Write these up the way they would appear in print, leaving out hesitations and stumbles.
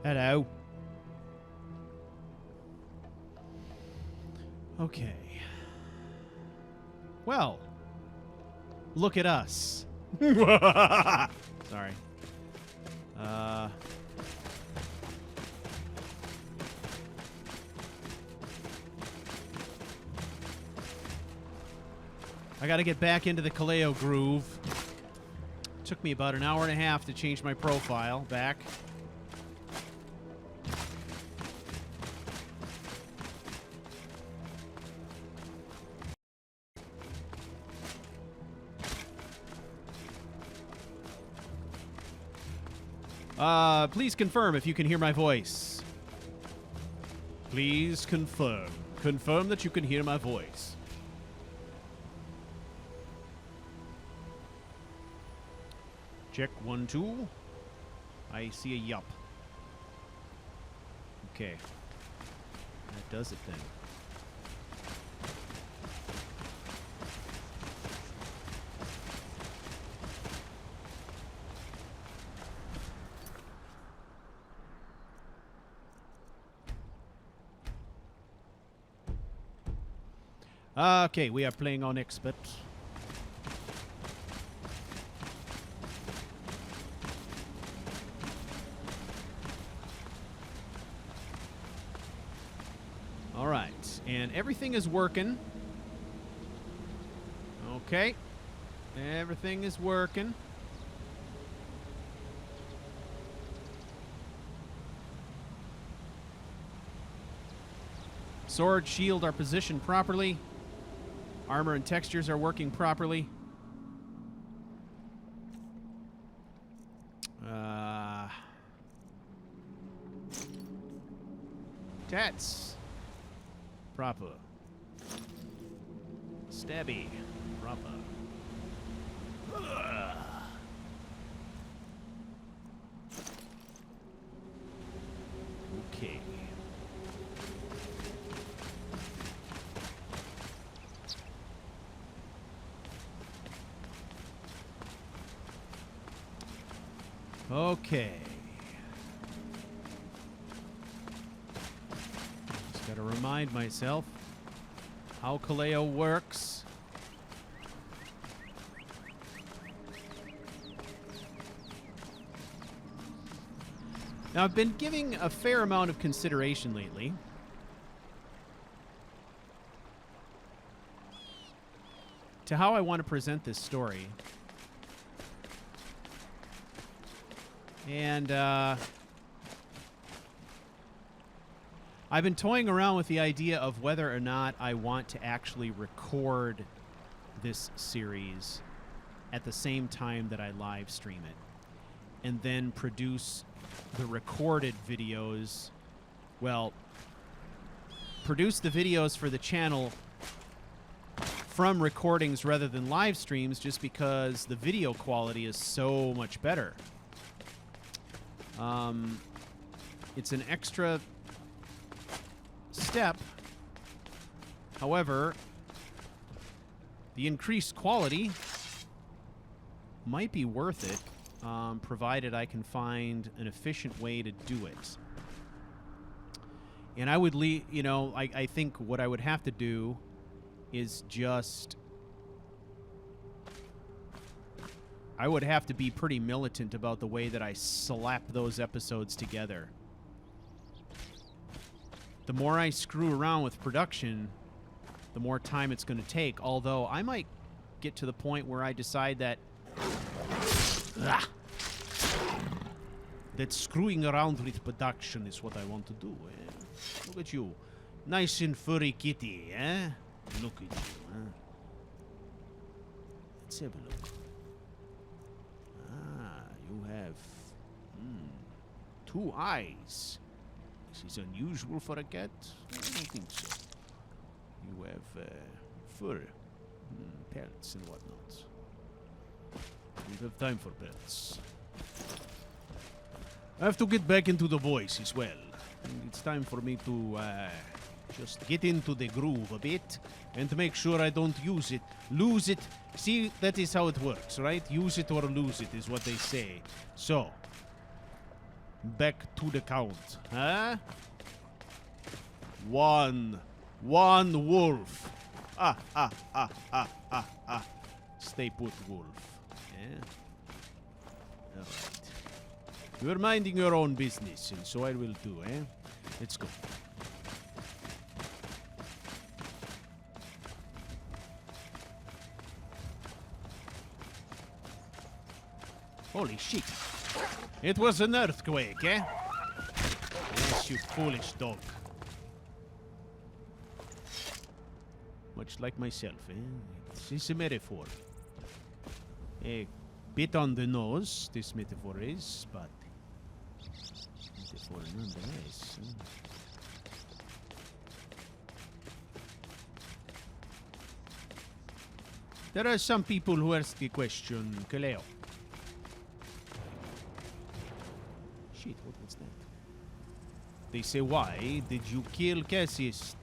Hello. Okay. Well, look at us. Sorry. I gotta get back into the Kaleo groove. Took me about an hour and a half to change my profile back. Please confirm if you can hear my voice. Please confirm. Confirm that you can hear my voice. Check 1, 2. I see a yup. Okay. That does it then. Okay, we are playing on expert. All right, and everything is working. Okay, everything is working. Sword, shield are positioned properly. Armor and textures are working properly. Tats. Proper. Stabby. Proper. Okay. Okay. Just gotta remind myself how Kaleo works. Now, I've been giving a fair amount of consideration lately to how I want to present this story. And I've been toying around with the idea of whether or not I want to actually record this series at the same time that I live stream it, and then produce the recorded videos. Well, produce the videos for the channel from recordings rather than live streams, just because the video quality is so much better. It's an extra step. However, the increased quality might be worth it, provided I can find an efficient way to do it. And I would I think what I would have to do is just... I would have to be pretty militant about the way that I slap those episodes together. The more I screw around with production, the more time it's going to take. Although I might get to the point where I decide that that screwing around with production is what I want to do. Look at you. Nice and furry kitty, eh? Look at you, huh? Let's have a look. You have 2 eyes. This is unusual for a cat. I don't think so. You have fur, pelts and whatnot. We have time for pelts. I have to get back into the voice as well. It's time for me to just get into the groove a bit and to make sure I don't lose it. See, that is how it works, right? Use it or lose it is what they say. So, back to the count, huh? One wolf. Stay put, wolf. Yeah. All right. You're minding your own business, and so I will too, eh? Let's go. Holy shit. It was an earthquake, eh? Yes, you foolish dog. Much like myself, eh? It's a metaphor. A bit on the nose, this metaphor is, but metaphor nonetheless. There are some people who ask the question, Kaleo. Shit, what was that? They say, why did you kill Cassius?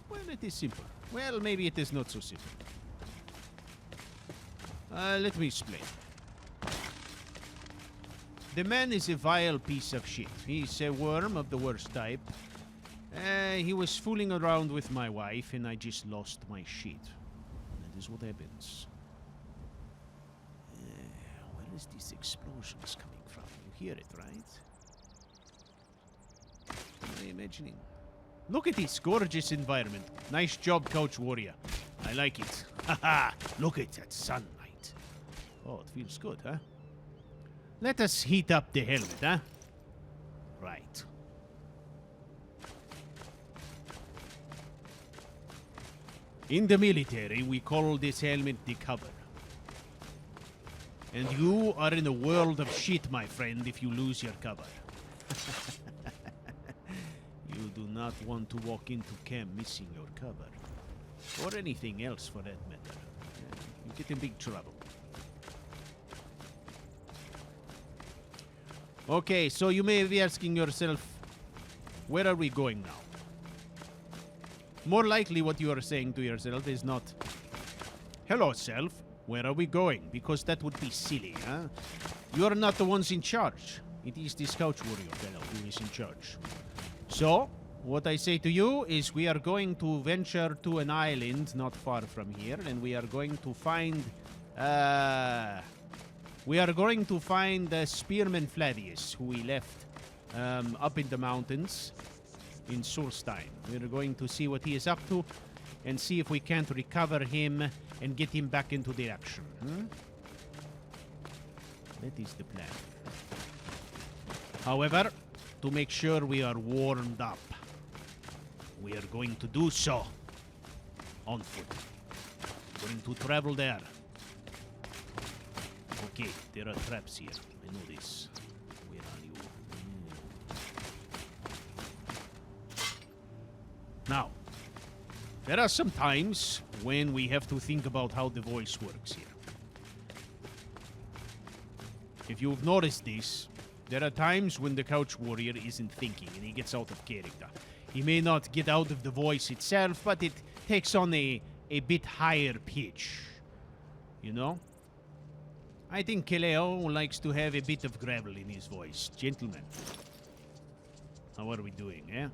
Well, it is simple. Well, maybe it is not so simple. Let me explain. The man is a vile piece of shit. He's a worm of the worst type. He was fooling around with my wife, and I just lost my shit. That is what happens. Where is these explosions coming from? You hear it, right? What am I imagining? Look at this gorgeous environment. Nice job, CouchWarrior. I like it. Haha! Look at that sunlight. Oh, it feels good, huh? Let us heat up the helmet, huh? Right. In the military, we call this helmet the cover. And you are in a world of shit, my friend, if you lose your cover. You do not want to walk into camp missing your cover. Or anything else for that matter. You get in big trouble. Okay, so you may be asking yourself, where are we going now? More likely what you are saying to yourself is not, hello self, where are we going? Because that would be silly, huh? You are not the ones in charge. It is this CouchWarrior fellow who is in charge. So, what I say to you is we are going to venture to an island not far from here, and we are going to find, Spearman Flavius, who we left up in the mountains in Solstein. We're going to see what he is up to and see if we can't recover him and get him back into the action. That is the plan. However, to make sure we are warmed up, we are going to do so on foot. We're going to travel there. Okay, there are traps here. I know this. Where are you? Now, there are some times when we have to think about how the voice works here. If you've noticed this, there are times when the CouchWarrior isn't thinking and he gets out of character. He may not get out of the voice itself, but it takes on a bit higher pitch. You know? I think Kaleo likes to have a bit of gravel in his voice. Gentlemen. How are we doing, eh?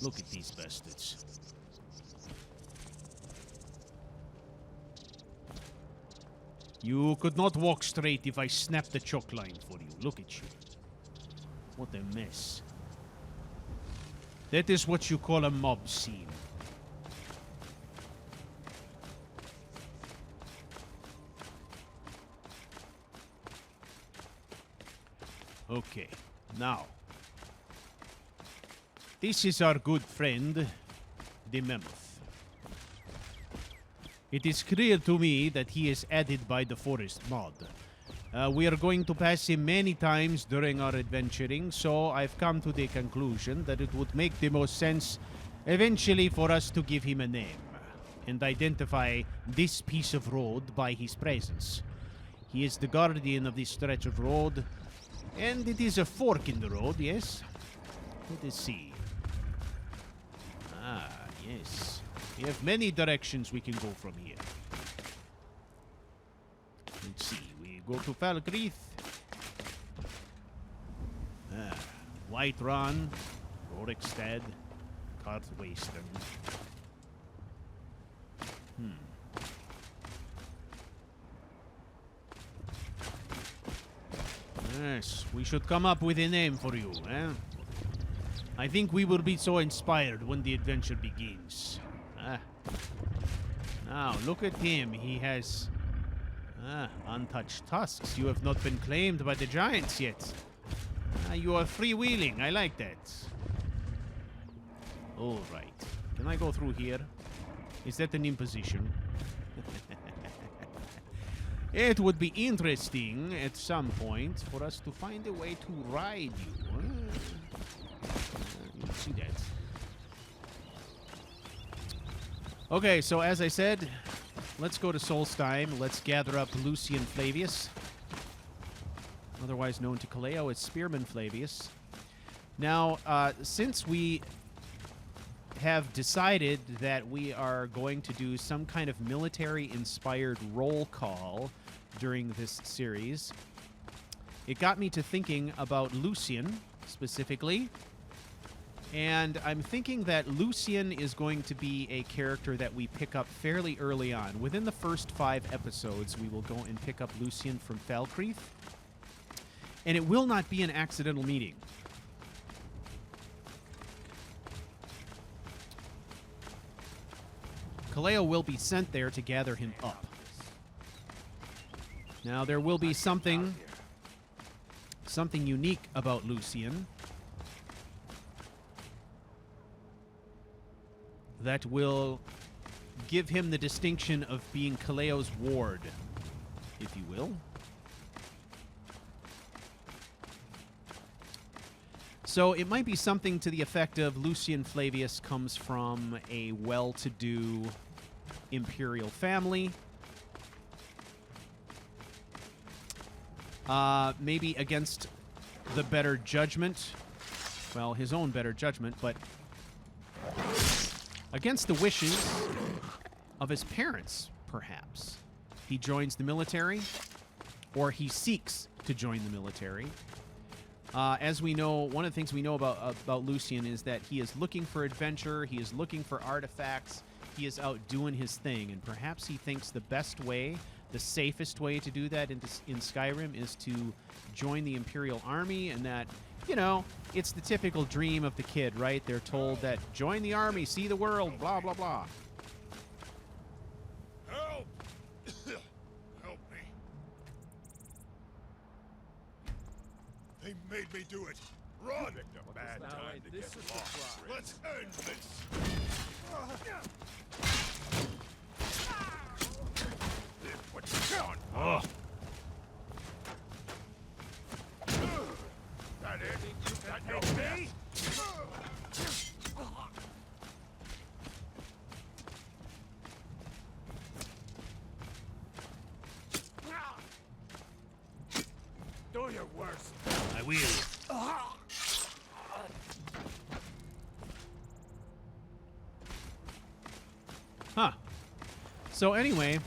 Look at these bastards. You could not walk straight if I snapped the choke line for you. Look at you. What a mess. That is what you call a mob scene. Okay, now. This is our good friend, the Mammoth. It is clear to me that he is added by the forest mod. We are going to pass him many times during our adventuring, so I've come to the conclusion that it would make the most sense eventually for us to give him a name and identify this piece of road by his presence. He is the guardian of this stretch of road, and it is a fork in the road, yes? Let us see. Ah, yes. We have many directions we can go from here. Let's see. We go to Falkreath, Whiterun, Rorikstead, Carthwasten. Yes, we should come up with a name for you, eh? I think we will be so inspired when the adventure begins. Now, look at him. He has untouched tusks. You have not been claimed by the giants yet. You are freewheeling. I like that. All right. Can I go through here? Is that an imposition? It would be interesting at some point for us to find a way to ride you. You see that. Okay, so as I said, let's go to Solstheim. Let's gather up Lucian Flavius, otherwise known to Kaleo as Spearman Flavius. Now, since we have decided that we are going to do some kind of military-inspired roll call during this series, it got me to thinking about Lucian specifically. And I'm thinking that Lucian is going to be a character that we pick up fairly early on. Within the first 5 episodes, we will go and pick up Lucian from Falkreath. And it will not be an accidental meeting. Kaleo will be sent there to gather him up. Now, there will be something unique about Lucian that will give him the distinction of being Kaleo's ward, if you will. So it might be something to the effect of Lucian Flavius comes from a well-to-do imperial family. Maybe against the better judgment. Well, his own better judgment, but against the wishes of his parents, perhaps. He joins the military, or he seeks to join the military. As we know, one of the things we know about Lucian is that he is looking for adventure, he is looking for artifacts, he is out doing his thing, and perhaps he thinks the best way, the safest way to do that in Skyrim is to join the Imperial Army, and that, you know, it's the typical dream of the kid, right? They're told that, join the army, see the world, blah, blah, blah. Help! Help me. They made me do it. Run! Bad time to get lost. Let's end this. What you want? Oh. That it? That your me? Do your worst. I will. Huh. So anyway,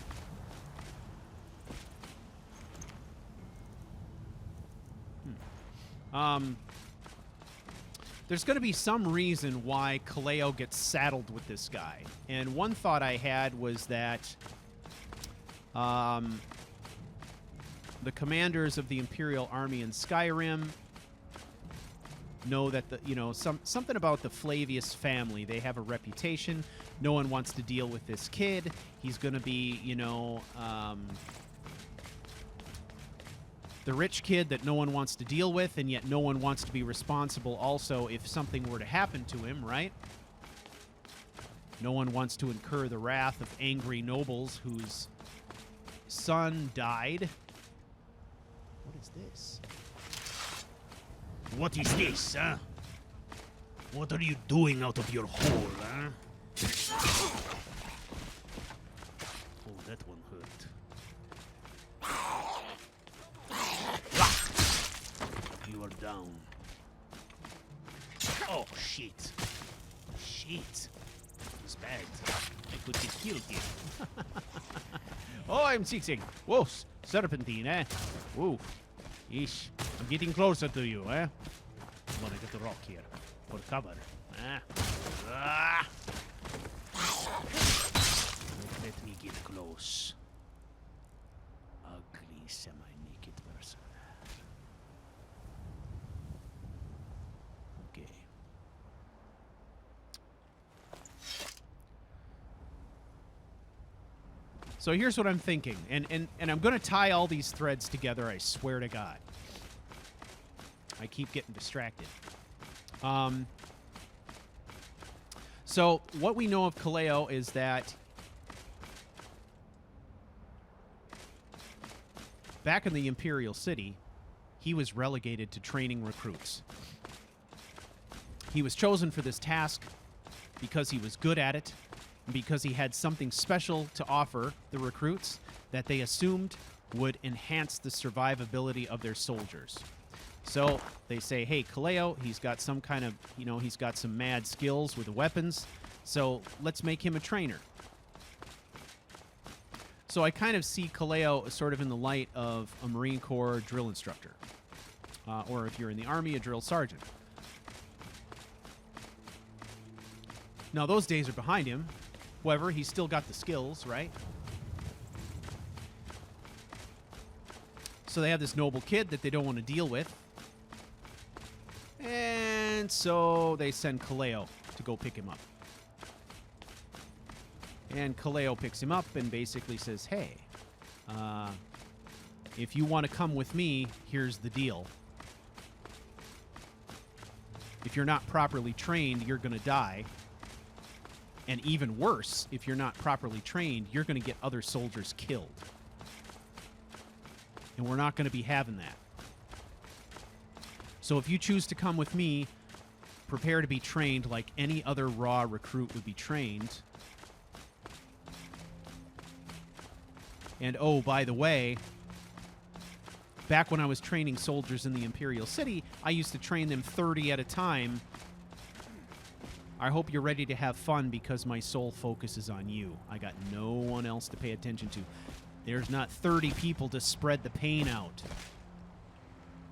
there's going to be some reason why Kaleo gets saddled with this guy. And one thought I had was that the commanders of the Imperial Army in Skyrim know that something about the Flavius family. They have a reputation. No one wants to deal with this kid. He's going to be, the rich kid that no one wants to deal with, and yet no one wants to be responsible also if something were to happen to him, right? No one wants to incur the wrath of angry nobles whose son died. What is this? What is this, huh? What are you doing out of your hole, huh? Oh, that one hurt. You are down. Oh, shit. Shit. It's bad. I could get killed here. Oh, I'm sixing. Whoa, serpentine, eh? Whoa. Ish. I'm getting closer to you, eh? I'm gonna get the rock here for cover. Ah. Let me get close. Ugly semi-naked person. Okay. So here's what I'm thinking, and I'm going to tie all these threads together, I swear to God. I keep getting distracted. So what we know of Kaleo is that back in the Imperial City, he was relegated to training recruits. He was chosen for this task because he was good at it, because he had something special to offer the recruits that they assumed would enhance the survivability of their soldiers. So they say, hey, Kaleo, he's got some kind of, he's got some mad skills with the weapons, so let's make him a trainer. So I kind of see Kaleo sort of in the light of a Marine Corps drill instructor, or if you're in the Army, a drill sergeant. Now, those days are behind him. However, he's still got the skills, right? So they have this noble kid that they don't want to deal with. And so they send Kaleo to go pick him up. And Kaleo picks him up and basically says, hey, if you want to come with me, here's the deal. If you're not properly trained, you're going to die. And even worse, if you're not properly trained, you're going to get other soldiers killed. And we're not going to be having that. So if you choose to come with me, prepare to be trained like any other raw recruit would be trained. And oh, by the way, back when I was training soldiers in the Imperial City, I used to train them 30 at a time. I hope you're ready to have fun because my sole focus is on you. I got no one else to pay attention to. There's not 30 people to spread the pain out.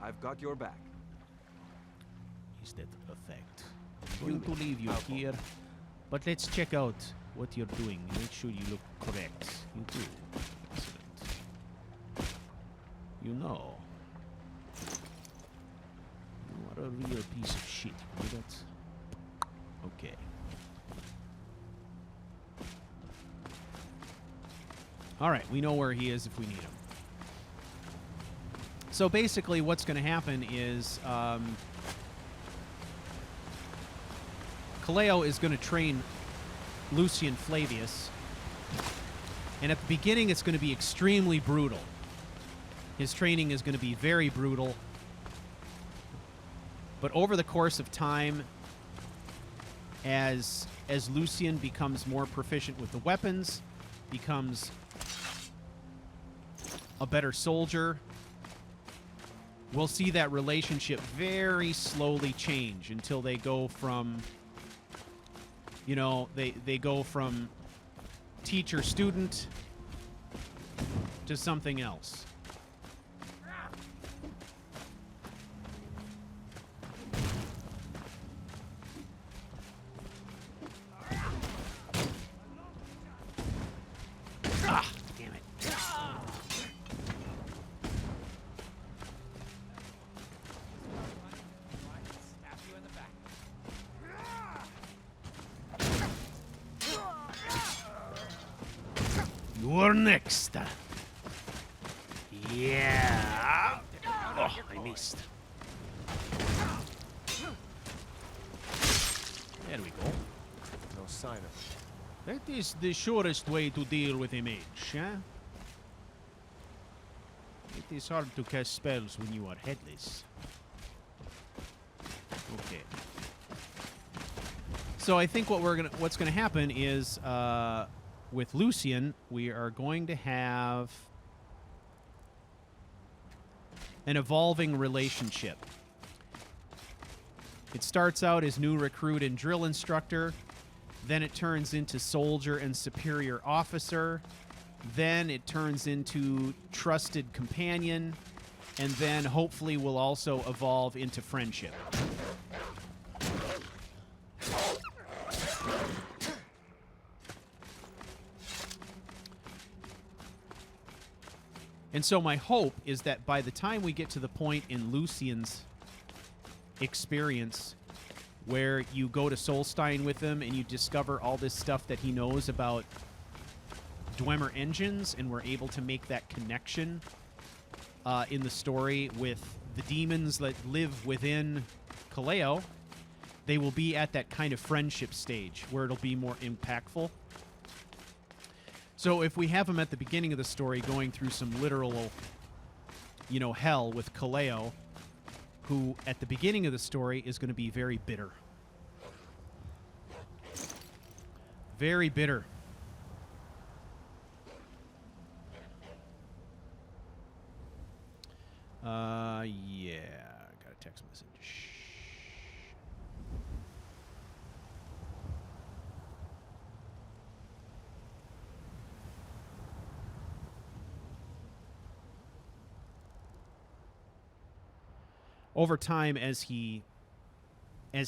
I've got your back. Is that effect? I'm going to leave you here, but let's check out what you're doing. Make sure you look correct. You do. Excellent. You know. You are a real piece of shit. You know that? Okay. All right, we know where he is if we need him. So basically what's going to happen is Kaleo is going to train Lucian Flavius. And at the beginning, it's going to be extremely brutal. His training is going to be very brutal. But over the course of time, as Lucian becomes more proficient with the weapons, becomes a better soldier, we'll see that relationship very slowly change until they go from, they go from teacher-student to something else. You're next. Yeah. Oh, I missed. There we go. No sign of it. That is the surest way to deal with a mage, huh? It is hard to cast spells when you are headless. Okay. So I think what's gonna happen is with Lucian, we are going to have an evolving relationship. It starts out as new recruit and drill instructor, then it turns into soldier and superior officer, then it turns into trusted companion, and then hopefully will also evolve into friendship. And so my hope is that by the time we get to the point in Lucian's experience where you go to Solstein with him and you discover all this stuff that he knows about Dwemer engines, and we're able to make that connection in the story with the demons that live within Kaleo, they will be at that kind of friendship stage where it'll be more impactful. So if we have him at the beginning of the story going through some literal, you know, hell with Kaleo, who at the beginning of the story is going to be very bitter. Very bitter. Yeah, got a text message. Over time, as he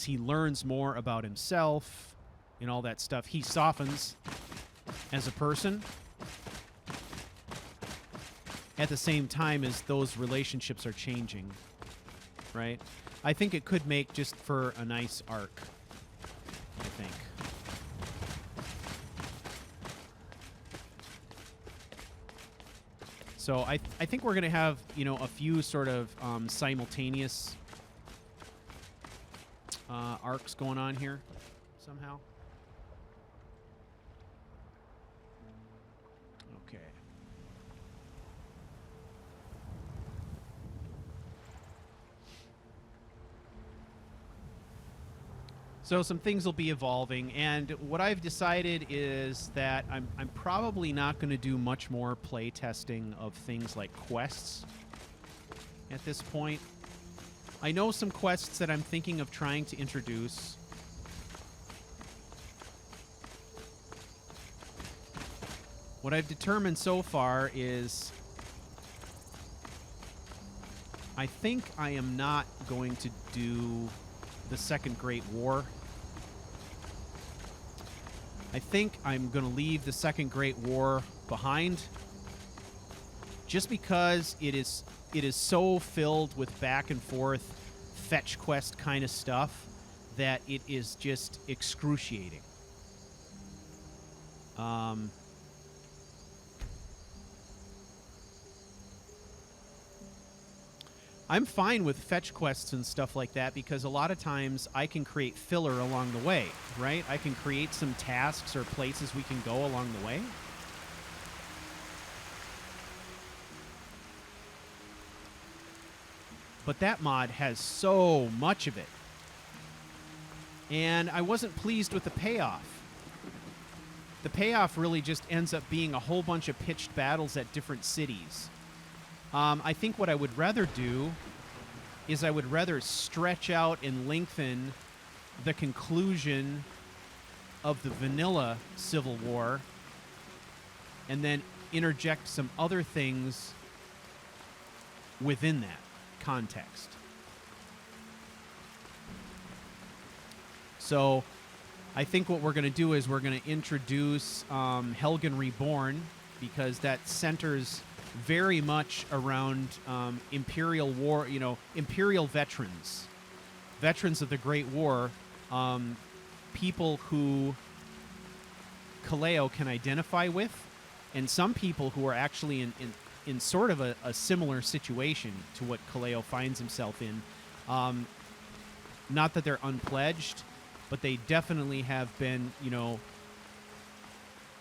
learns more about himself and all that stuff, he softens as a person. At the same time as those relationships are changing, right? I think it could make just for a nice arc, I think. So I think we're going to have, you know, a few sort of simultaneous arcs going on here somehow. Okay. So some things will be evolving, and what I've decided is that I'm probably not going to do much more play testing of things like quests at this point. I know some quests that I'm thinking of trying to introduce. What I've determined so far is I think I am not going to do the Second Great War. I think I'm going to leave the Second Great War behind just because it is so filled with back and forth fetch quest kind of stuff that it is just excruciating. I'm fine with fetch quests and stuff like that because a lot of times I can create filler along the way, right? I can create some tasks or places we can go along the way. But that mod has so much of it. And I wasn't pleased with the payoff. The payoff really just ends up being a whole bunch of pitched battles at different cities. I think what I would rather do is I would rather stretch out and lengthen the conclusion of the vanilla Civil War and then interject some other things within that context. So I think what we're going to do is we're going to introduce Helgen Reborn because that centers very much around Imperial War, you know, Imperial veterans of the Great War, people who Kaleo can identify with, and some people who are actually in sort of a similar situation to what Kaleo finds himself in. Not that they're unpledged, but they definitely have been, you know,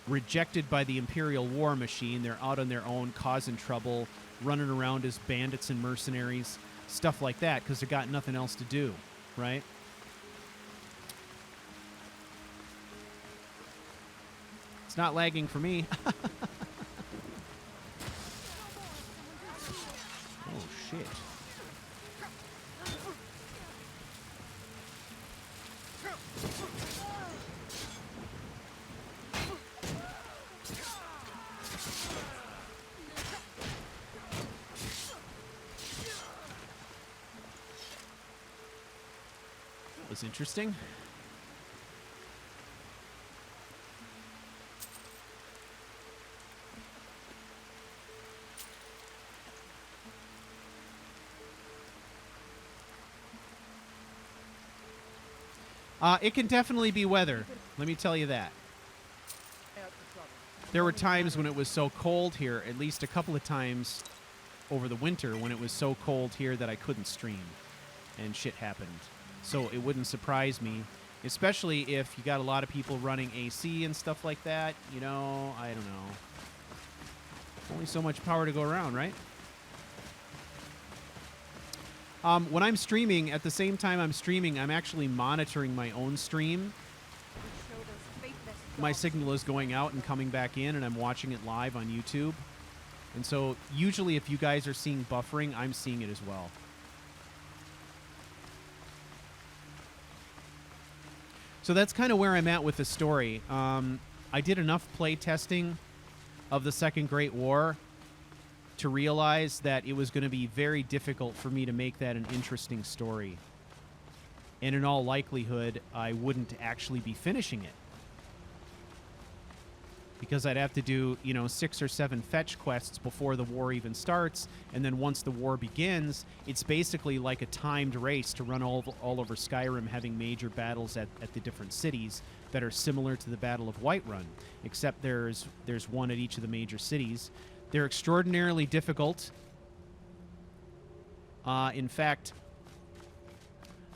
rejected by the Imperial war machine. They're out on their own, causing trouble, running around as bandits and mercenaries, stuff like that, because they've got nothing else to do, right? It's not lagging for me. Oh, shit. Was interesting. It can definitely be weather. Let me tell you that. There were times when it was so cold here, at least a couple of times over the winter, when it was so cold here that I couldn't stream. And shit happened. So it wouldn't surprise me, especially if you got a lot of people running AC and stuff like that. You know, I don't know. Only so much power to go around, right? When I'm streaming, at the same time I'm streaming, I'm actually monitoring my own stream. My signal is going out and coming back in, and I'm watching it live on YouTube. And so usually if you guys are seeing buffering, I'm seeing it as well. So that's kind of where I'm at with the story. I did enough play testing of the Second Great War to realize that it was going to be very difficult for me to make that an interesting story. And in all likelihood, I wouldn't actually be finishing it. Because I'd have to do, 6 or 7 fetch quests before the war even starts. And then once the war begins, it's basically like a timed race to run all over Skyrim, having major battles at the different cities that are similar to the Battle of Whiterun. Except there's one at each of the major cities. They're extraordinarily difficult. In fact,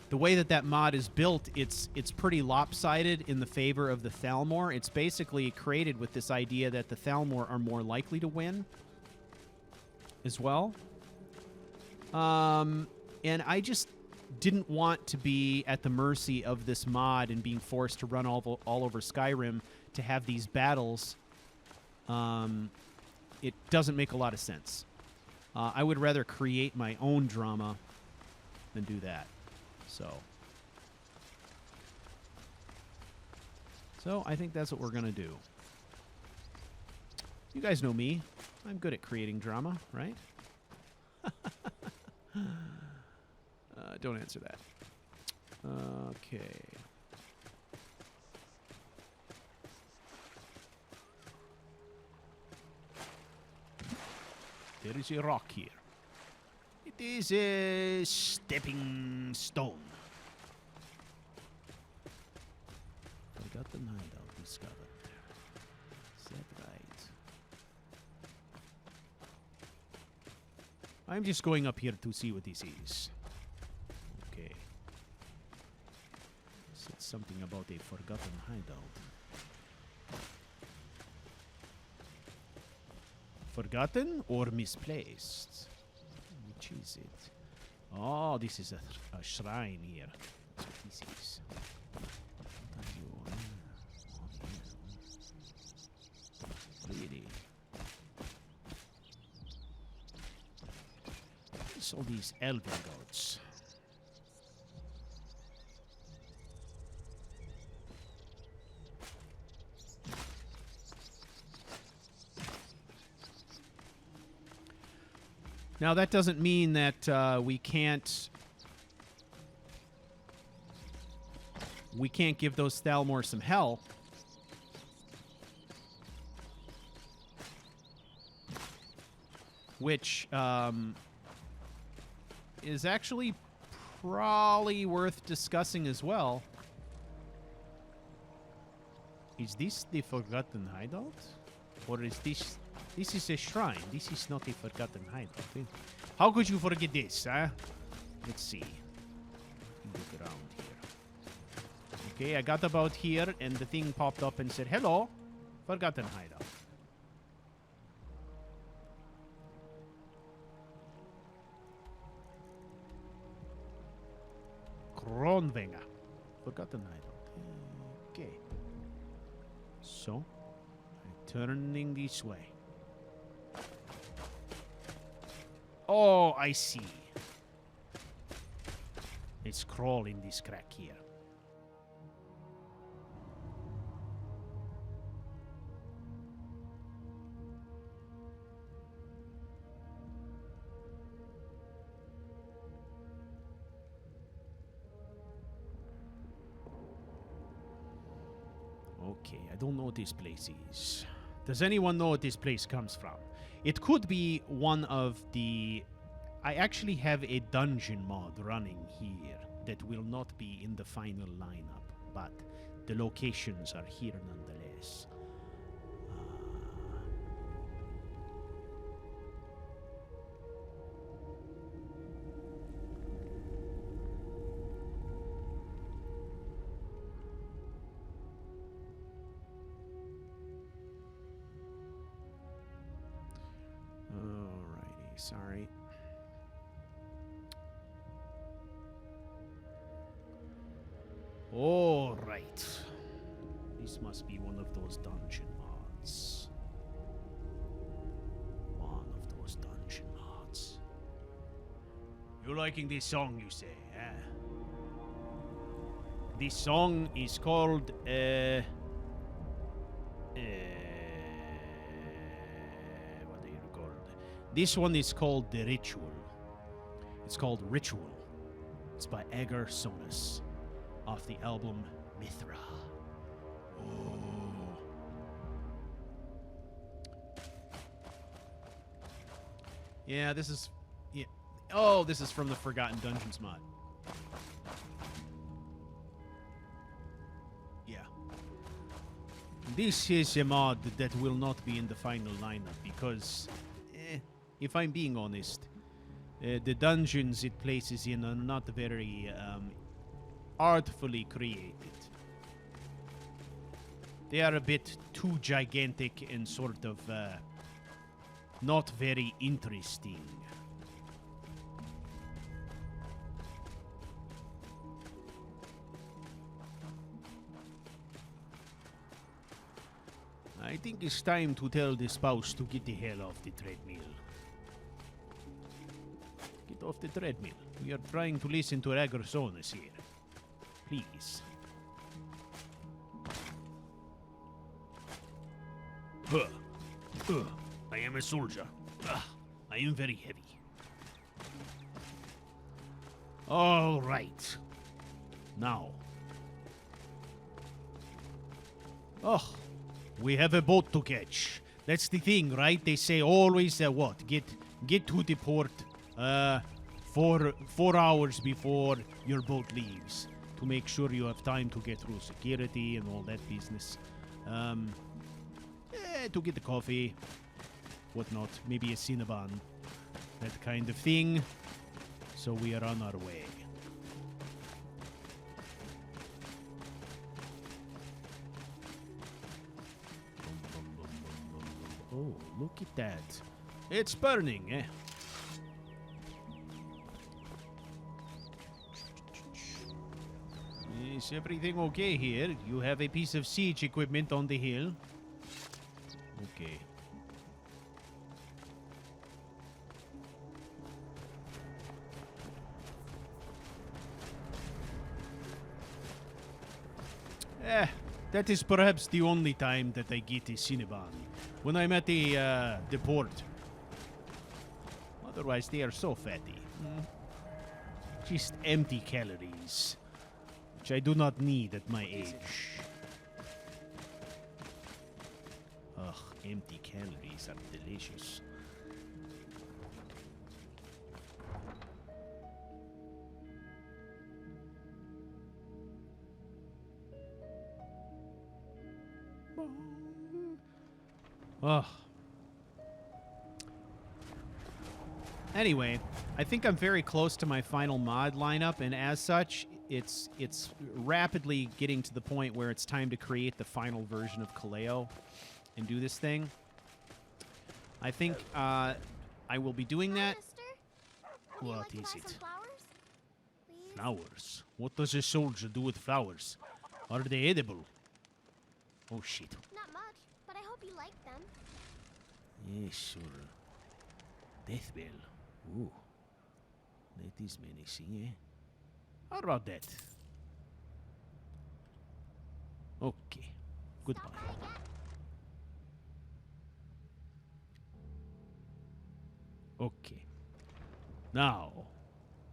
the way that mod is built, it's pretty lopsided in the favor of the Thalmor. It's basically created with this idea that the Thalmor are more likely to win as well. And I just didn't want to be at the mercy of this mod and being forced to run all over Skyrim to have these battles. It doesn't make a lot of sense. I would rather create my own drama than do that. So I think that's what we're going to do. You guys know me. I'm good at creating drama, right? Don't answer that. Okay. There is a rock here. It is a stepping stone. Forgotten hideout discovered. Is that right? I'm just going up here to see what this is. Okay. Said something about a forgotten hideout. Forgotten or misplaced? Which is it? Oh, this is a shrine here. That's what this is. Really? What's all these elven gods? Now, that doesn't mean that we can't give those Thalmor some hell. Which is actually probably worth discussing as well. Is this the Forgotten Hideout? Or is this... This is a shrine. This is not a Forgotten Hideout. How could you forget this, huh? Let's see. Look around here. Okay, I got about here, and the thing popped up and said, hello, Forgotten Hideout. Kronvenga. Forgotten Hideout. Okay. So, I'm turning this way. Oh, I see. Let's crawl in this crack here. Okay, I don't know what this place is. Does anyone know what this place comes from? It could be one of the... I actually have a dungeon mod running here that will not be in the final lineup. but the locations are here nonetheless. Alrighty, sorry. All right. This must be one of those dungeon mods. One of those dungeon mods. You liking this song, you say, eh? This song is called, what do you call it? This one is called The Ritual. It's called Ritual. It's by Agar Sonus, off the album Mithra. Oh. Yeah, this is... Yeah. Oh, this is from the Forgotten Dungeons mod. Yeah. This is a mod that will not be in the final lineup because, if I'm being honest, the dungeons it places in are not very artfully created. They are a bit too gigantic and sort of not very interesting. I think it's time to tell the spouse to get the hell off the treadmill. Get off the treadmill. We are trying to listen to Agrosonis here. Please. I am a soldier. I am very heavy. All right. Now. Oh, we have a boat to catch. That's the thing, right? They say always what? Get to the port 4 hours before your boat leaves to make sure you have time to get through security and all that business. To get the coffee, whatnot, maybe a Cinnabon, that kind of thing. So we are on our way. Oh, look at that. It's burning, eh? Is everything okay here? You have a piece of siege equipment on the hill. Okay. That is perhaps the only time that I get a Cinnabon. When I'm at the port. Otherwise, they are so fatty. Just empty calories. Which I do not need at my age. Ugh, empty calories are delicious. Ugh. Anyway, I think I'm very close to my final mod lineup, and as such, it's rapidly getting to the point where it's time to create the final version of Kaleo and do this thing. I think I will be doing that. What is it? Flowers? What does a soldier do with flowers? Are they edible? Oh shit. Not much, but I hope you like them. Yes, sure. Deathbell. Ooh. That is menacing, eh? How about that? Okay. Goodbye. Okay. Now,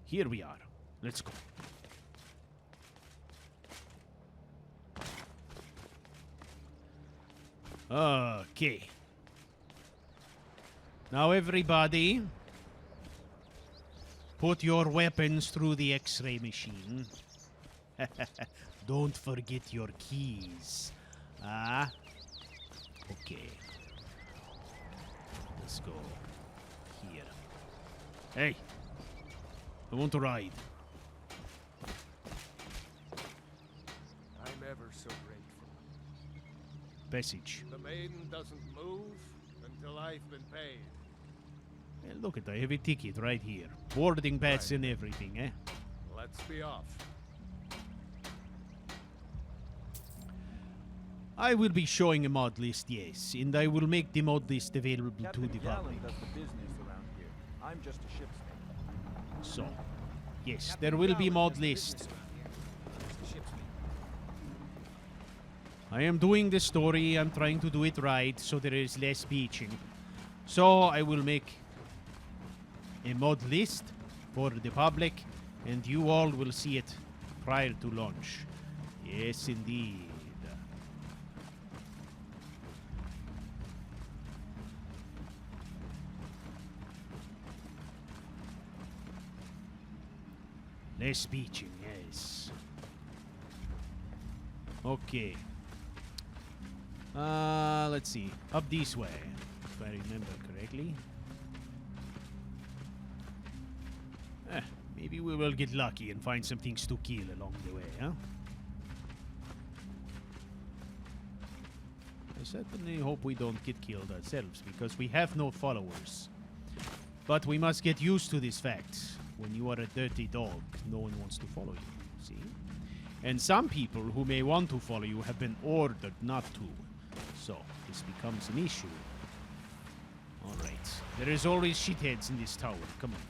here we are. Let's go. Okay. Now everybody, put your weapons through the X-ray machine Don't forget your keys. Ah? Okay. Let's go. Here. Hey! I want to ride. I'm ever so grateful. Passage. The maiden doesn't move until I've been paid. Hey, look at, I have a ticket right here. Boarding pass and everything, eh? Let's be off. I will be showing a mod list, yes, and I will make the mod list available Captain to the Gallen public. does the business around here. I'm just a ship's mate. So, yes, there will be mod list. I am doing the story, I'm trying to do it right, so there is less beaching. So, I will make a mod list for the public, and you all will see it prior to launch. Yes, indeed. Less beaching, yes. Okay. Let's see. Up this way, if I remember correctly. Maybe we will get lucky and find some things to kill along the way, huh? I certainly hope we don't get killed ourselves, because we have no followers. But we must get used to this fact. When you are a dirty dog, no one wants to follow you, see? And some people who may want to follow you have been ordered not to. So, this becomes an issue. Alright. There is always shitheads in this tower. Come on.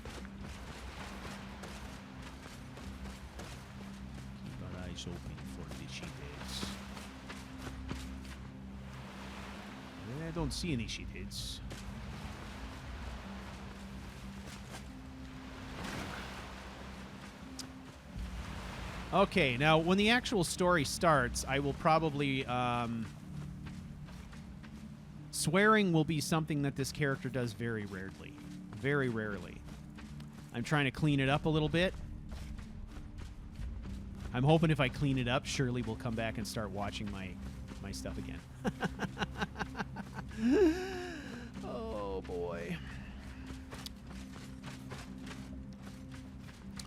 Keep our eyes open for the shitheads. I don't see any shitheads. Okay, now when the actual story starts, I will probably, swearing will be something that this character does very rarely. Very rarely. I'm trying to clean it up a little bit. I'm hoping if I clean it up, Shirley will come back and start watching my stuff again. Oh, boy.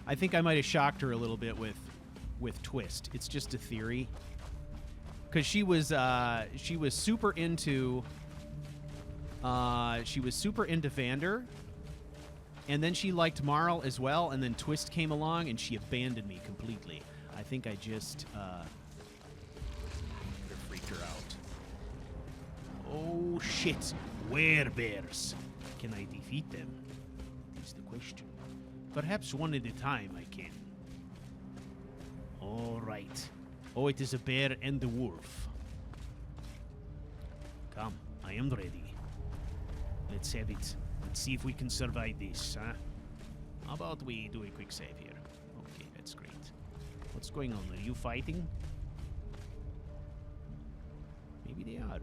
I think I might have shocked her a little bit with Twist. It's just a theory, because she was super into Vander, and then she liked Marl as well, and then Twist came along and she abandoned me completely. I think I just freaked her out. Oh shit, werebears. Can I defeat them? Is the question. Perhaps one at a time I can. All right. Oh, it is a bear and a wolf. Come, I am ready. Let's have it. Let's see if we can survive this, huh? How about we do a quick save here? Okay, that's great. What's going on? Are you fighting? Maybe they are.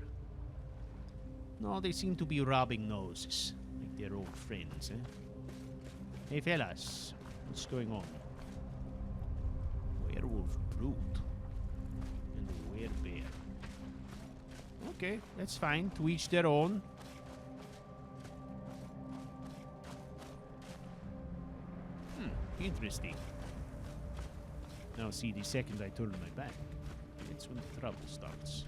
No, they seem to be rubbing noses, like their old friends, eh? Hey, fellas. What's going on? Werewolf brute and a werebear. Okay, that's fine. To each their own. Interesting. Now see, the second I turn my back, that's when the trouble starts.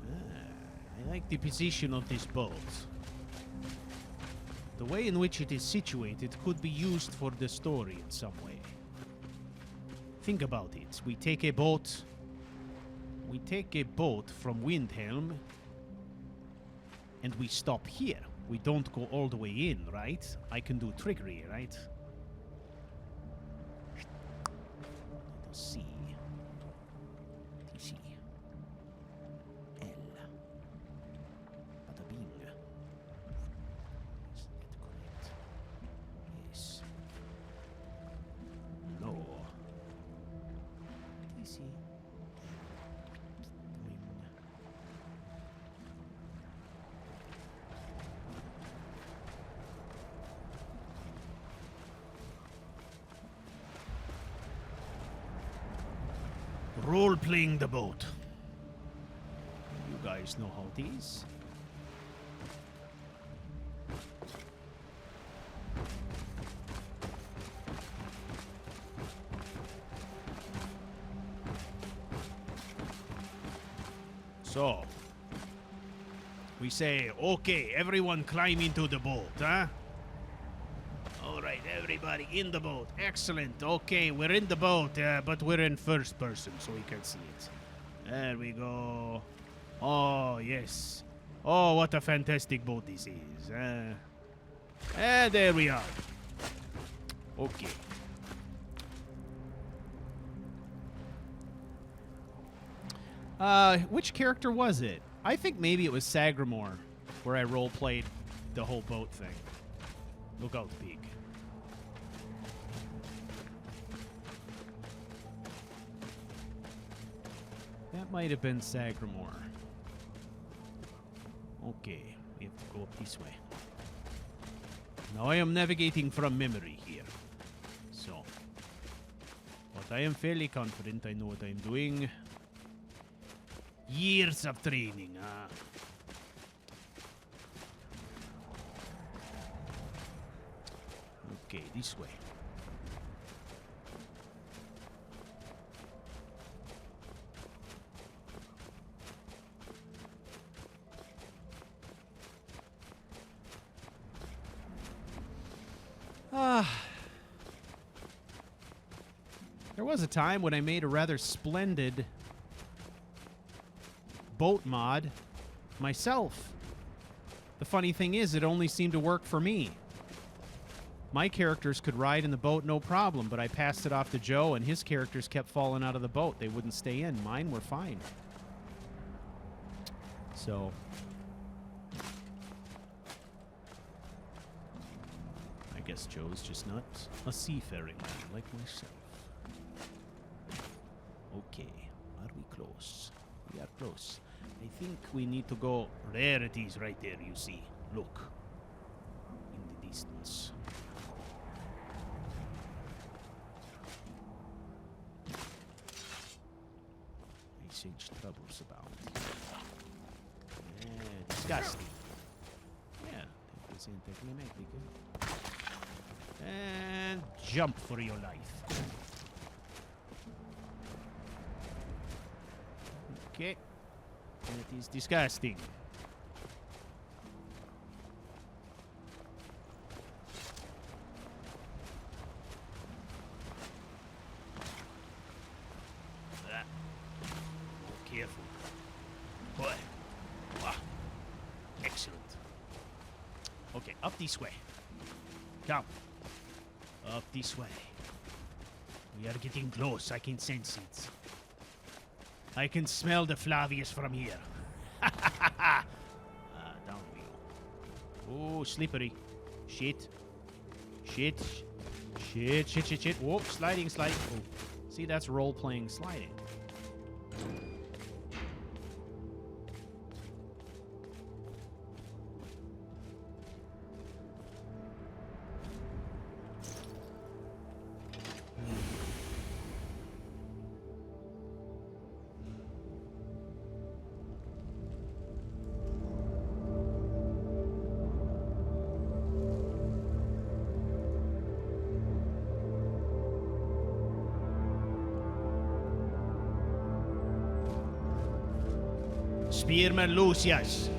I like the position of this boat. The way in which it is situated could be used for the story in some way. Think about it. We take a boat from Windhelm and we stop here. We don't go all the way in, right? I can do trickery, right? Let's see. TC. L. Bada bing. Is that correct? Yes. No. TC. Role-playing the boat. You guys know how it is. So, we say, okay, everyone climb into the boat, huh? All right, everybody in the boat. Excellent. Okay, we're in the boat, but we're in first person, so we can see it. There we go. Oh, yes. Oh, what a fantastic boat this is. And there we are. Okay. Which character was it? I think maybe it was Sagramore, where I role-played the whole boat thing. Look out, pig. That might have been Sagramore. Okay, we have to go up this way. Now I am navigating from memory here. So, but I am fairly confident I know what I'm doing. Years of training, huh? Okay, this way. There was a time when I made a rather splendid boat mod myself. The funny thing is, it only seemed to work for me. My characters could ride in the boat no problem, but I passed it off to Joe, and his characters kept falling out of the boat. They wouldn't stay in. Mine were fine. So, I guess Joe's just not a seafaring man like myself. Okay, are we close? We are close. I think we need to go. There it is, right there, you see. Look. In the distance. I sense troubles about. Yeah, disgusting. Yeah, that is anticlimactic. And jump for your life. Okay. That is disgusting. Oh, careful. Boy. Wow. Excellent. Okay, up this way. Come. Up this way. We are getting close. I can sense it. I can smell the Flavius from here. Down we go. Oh, slippery. Shit. Shit. Shit, shit, shit, shit. Whoa, sliding, sliding. Oh. See, that's role-playing sliding. Spearman Lucius.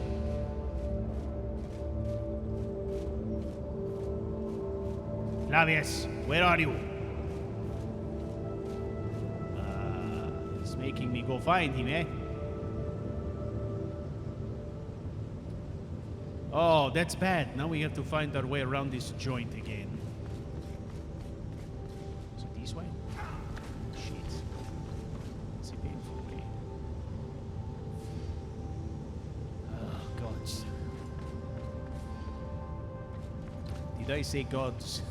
Flavius, where are you? It's making me go find him, eh? Oh, that's bad. Now we have to find our way around this joint again. So this way? Shit. It's a painful way. Oh, gods. Did I say gods?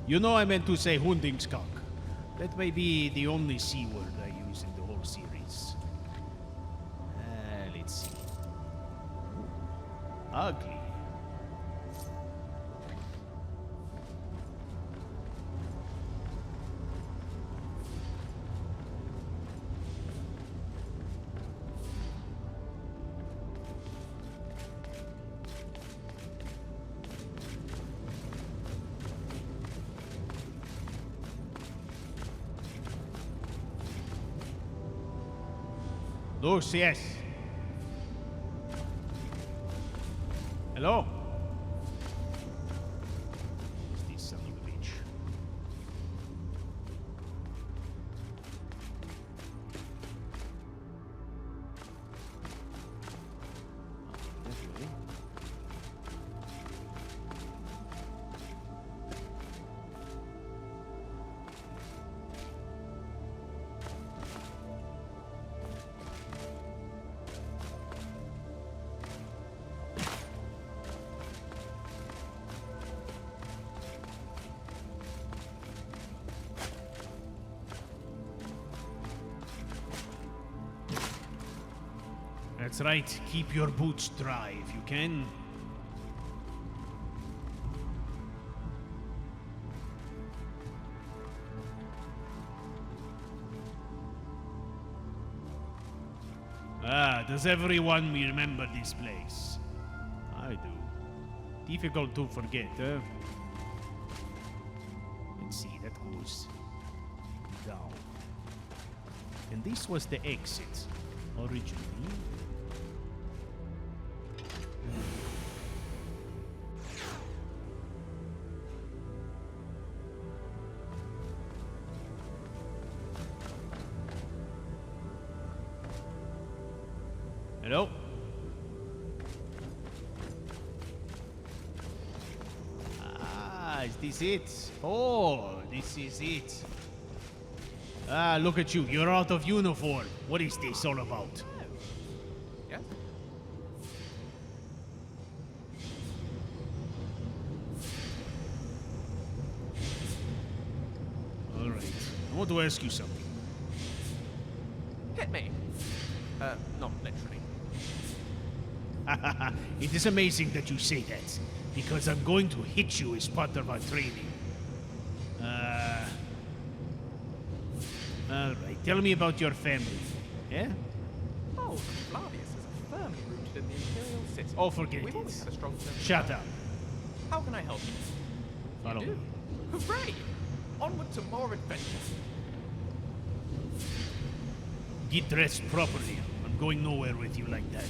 You know I meant to say Hundingskak. That may be the only C word I use in the whole series. Let's see. Ugly. Luz, yes. Hello? Who's this son of a bitch? Definitely. That's right. Keep your boots dry if you can. Ah, does everyone remember this place? I do. Difficult to forget, huh? Let's see, that goes down. And this was the exit originally. Hello? Ah, is this it? Oh, this is it. Ah, look at you. You're out of uniform. What is this all about? Yes? All right. I want to ask you something. Hit me. Not literally. It is amazing that you say that, because I'm going to hit you as part of our training. Alright, tell me about your family. Yeah? Oh, Flavius is firmly rooted in the Imperial City. Oh, forget We've always it. had a strong sense of Shut pride. up. How can I help you? Follow You me. do? Hooray! Onward to more adventure. Get dressed properly. I'm going nowhere with you like that.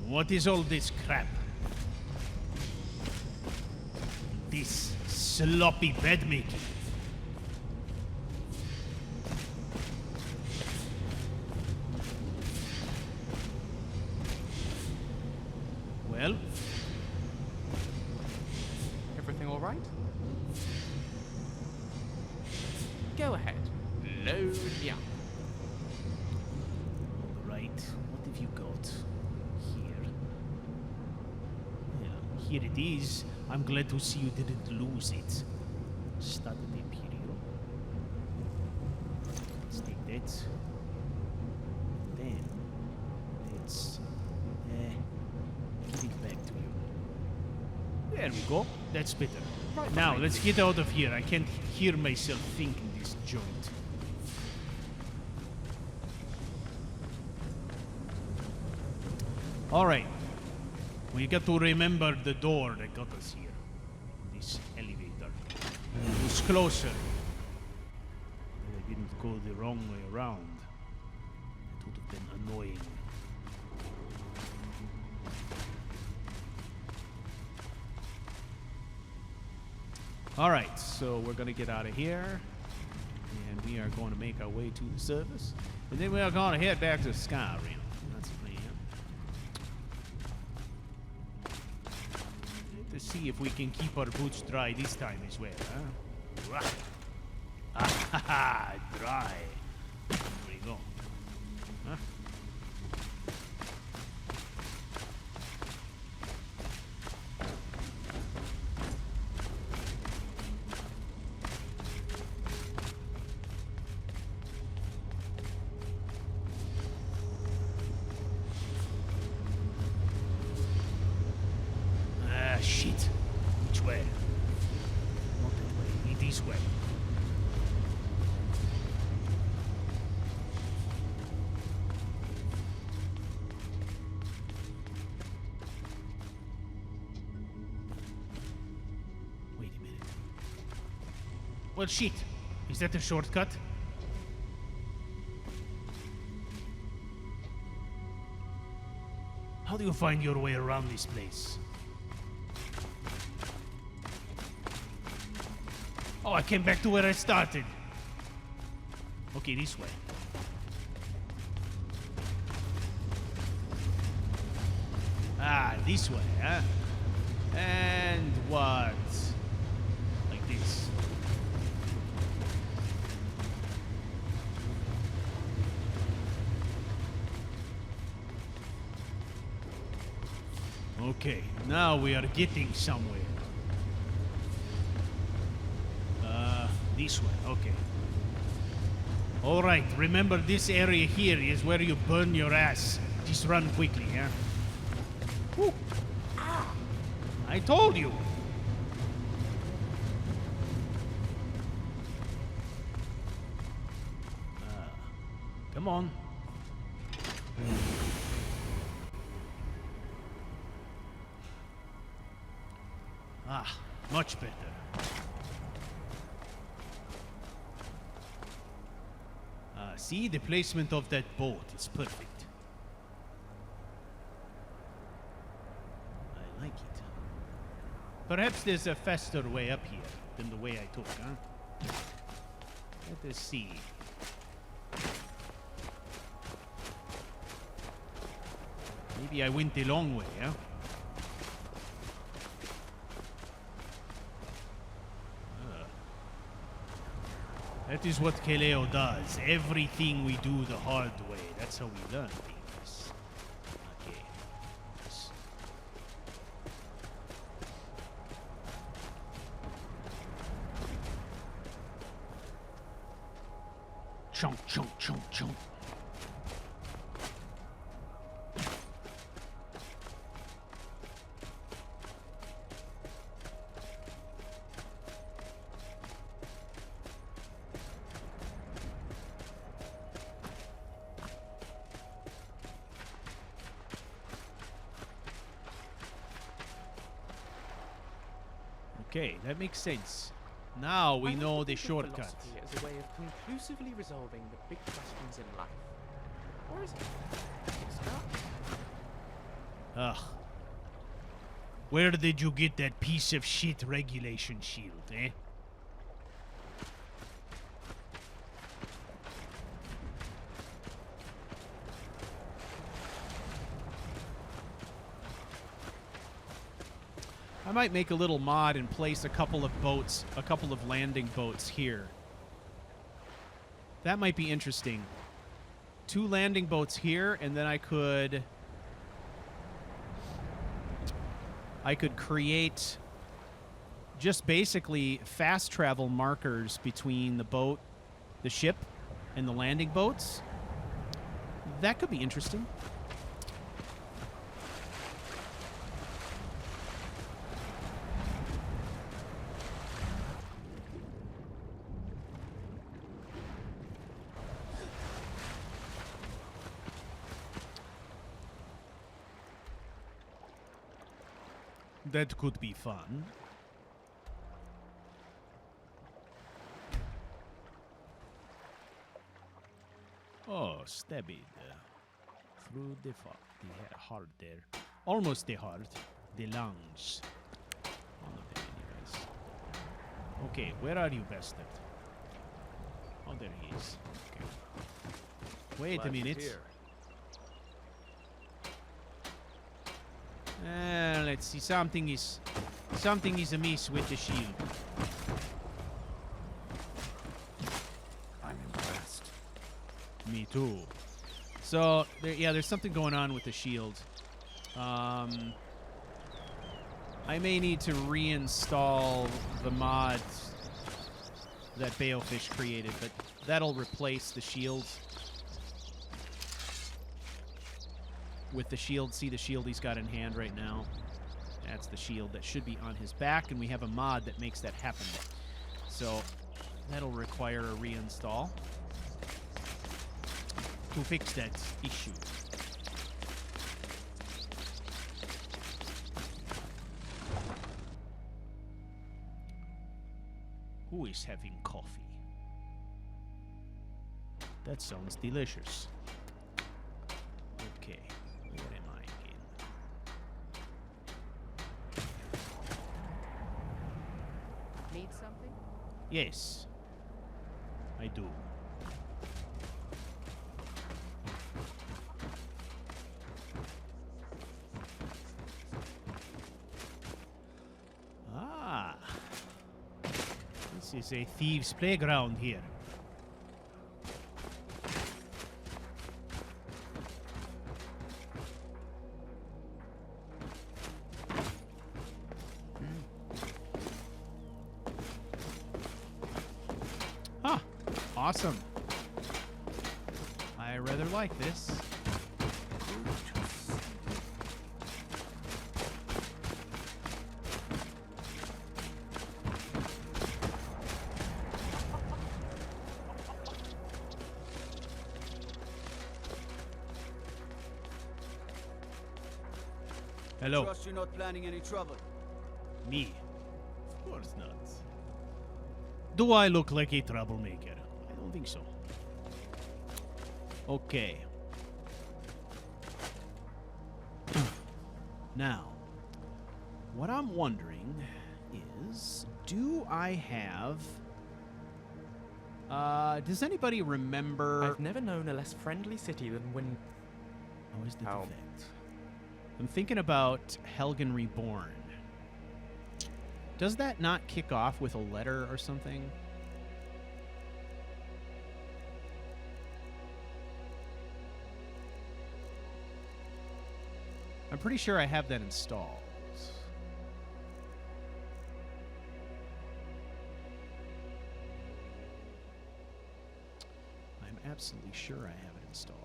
What is all this crap? This sloppy bed making. Well, Everything all right? Go ahead. Load me up. right. What have you got here? Yeah, here it is. I'm glad to see you didn't lose it. Studded Imperial. Let's take that. Then let's give it back to you. There we go. That's better. Right Now behind let's you. get out of here. I can't hear myself think in this joint. All right. We got to remember the door that got us here. This elevator. It was closer. But I didn't go the wrong way around. It would have been annoying. All right, so we're gonna get out of here, and we are going to make our way to the surface, and then we are going to head back to Skyrim. That's the plan. To see if we can keep our boots dry this time as well, huh? Right. Ah, ha, ha, dry. There we go. Huh? shit. Which way? Not that way. Need this way. Wait a minute. Well, shit. Is that a shortcut? How do you find your way around this place? Oh, I came back to where I started. Okay, this way. Ah, this way, huh? And what? Like this. Okay, now we are getting somewhere. This way, okay. Alright, remember this area here is where you burn your ass. Just run quickly, yeah? Woo. Ah, I told you! Come on. Ah, much better. See, the placement of that boat is perfect. I like it. Perhaps there's a faster way up here than the way I took, huh? Let us see. Maybe I went the long way, huh? That is what Kaleo does. Everything we do the hard way. That's how we learn things. Okay. Yes. Chomp, chomp, chomp, chomp. Okay, that makes sense. Now we know the shortcut. Philosophy as a way of conclusively resolving the big questions in life. Or is it? It's not. Ugh. Where did you get that piece of shit regulation shield, eh? I might make a little mod and place a couple of boats, a couple of landing boats here. That might be interesting. 2 landing boats here, and then I could create just basically fast travel markers between the boat, the ship, and the landing boats. That could be interesting. That could be fun. Oh, stab it through the heart there. Almost the heart. The lungs. One of them, anyways. Okay, where are you, bastard? Oh, there he is. Okay. Wait a minute. Let's see. Something is amiss with the shield. I'm impressed. Me too. So there's something going on with the shield. I may need to reinstall the mod that Baofish created, but that'll replace the shield. With the shield, see the shield he's got in hand right now. That's the shield that should be on his back, and we have a mod that makes that happen. So that'll require a reinstall to fix that issue. Who is having coffee? That sounds delicious. Okay, where am I again? Need something? Yes, I do. Ah, this is a thieves' playground here. Huh. Awesome. I rather like this. Hello. Trust you're not planning any trouble. Me? Of course not. Do I look like a troublemaker? I don't think so. Okay. Now, what I'm wondering is, do I have... does anybody remember... I've never known a less friendly city than Win... Oh, is the Ow. defect? I'm thinking about Helgen Reborn. Does that not kick off with a letter or something? I'm pretty sure I have that installed. I'm absolutely sure I have it installed.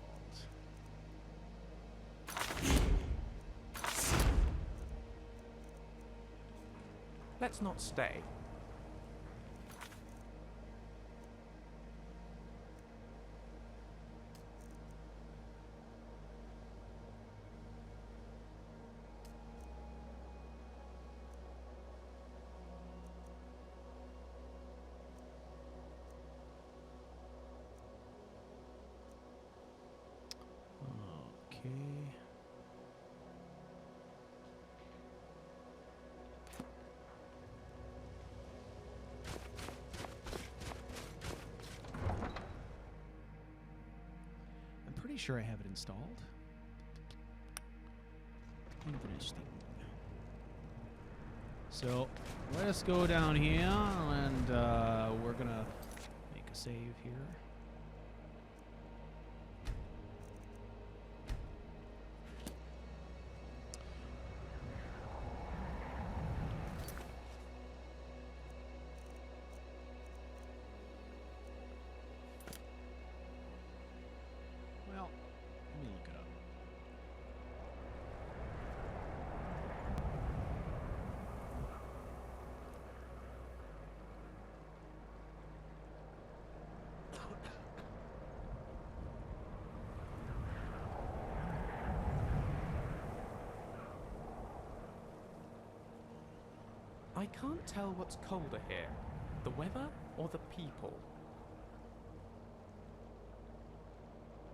Let's not stay. Okay. I'm pretty sure I have it installed. Interesting. So let us go down here, and we're gonna make a save here. Well, let me look it up. I can't tell what's colder here, the weather or the people.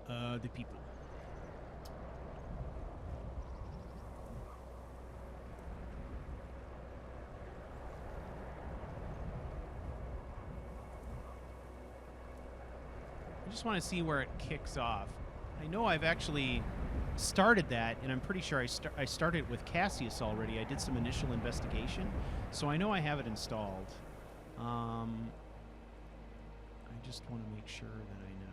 The people. I just want to see where it kicks off. I know I've actually started that, and I'm pretty sure I started with Cassius already. I did some initial investigation, so I know I have it installed. I just want to make sure that I know.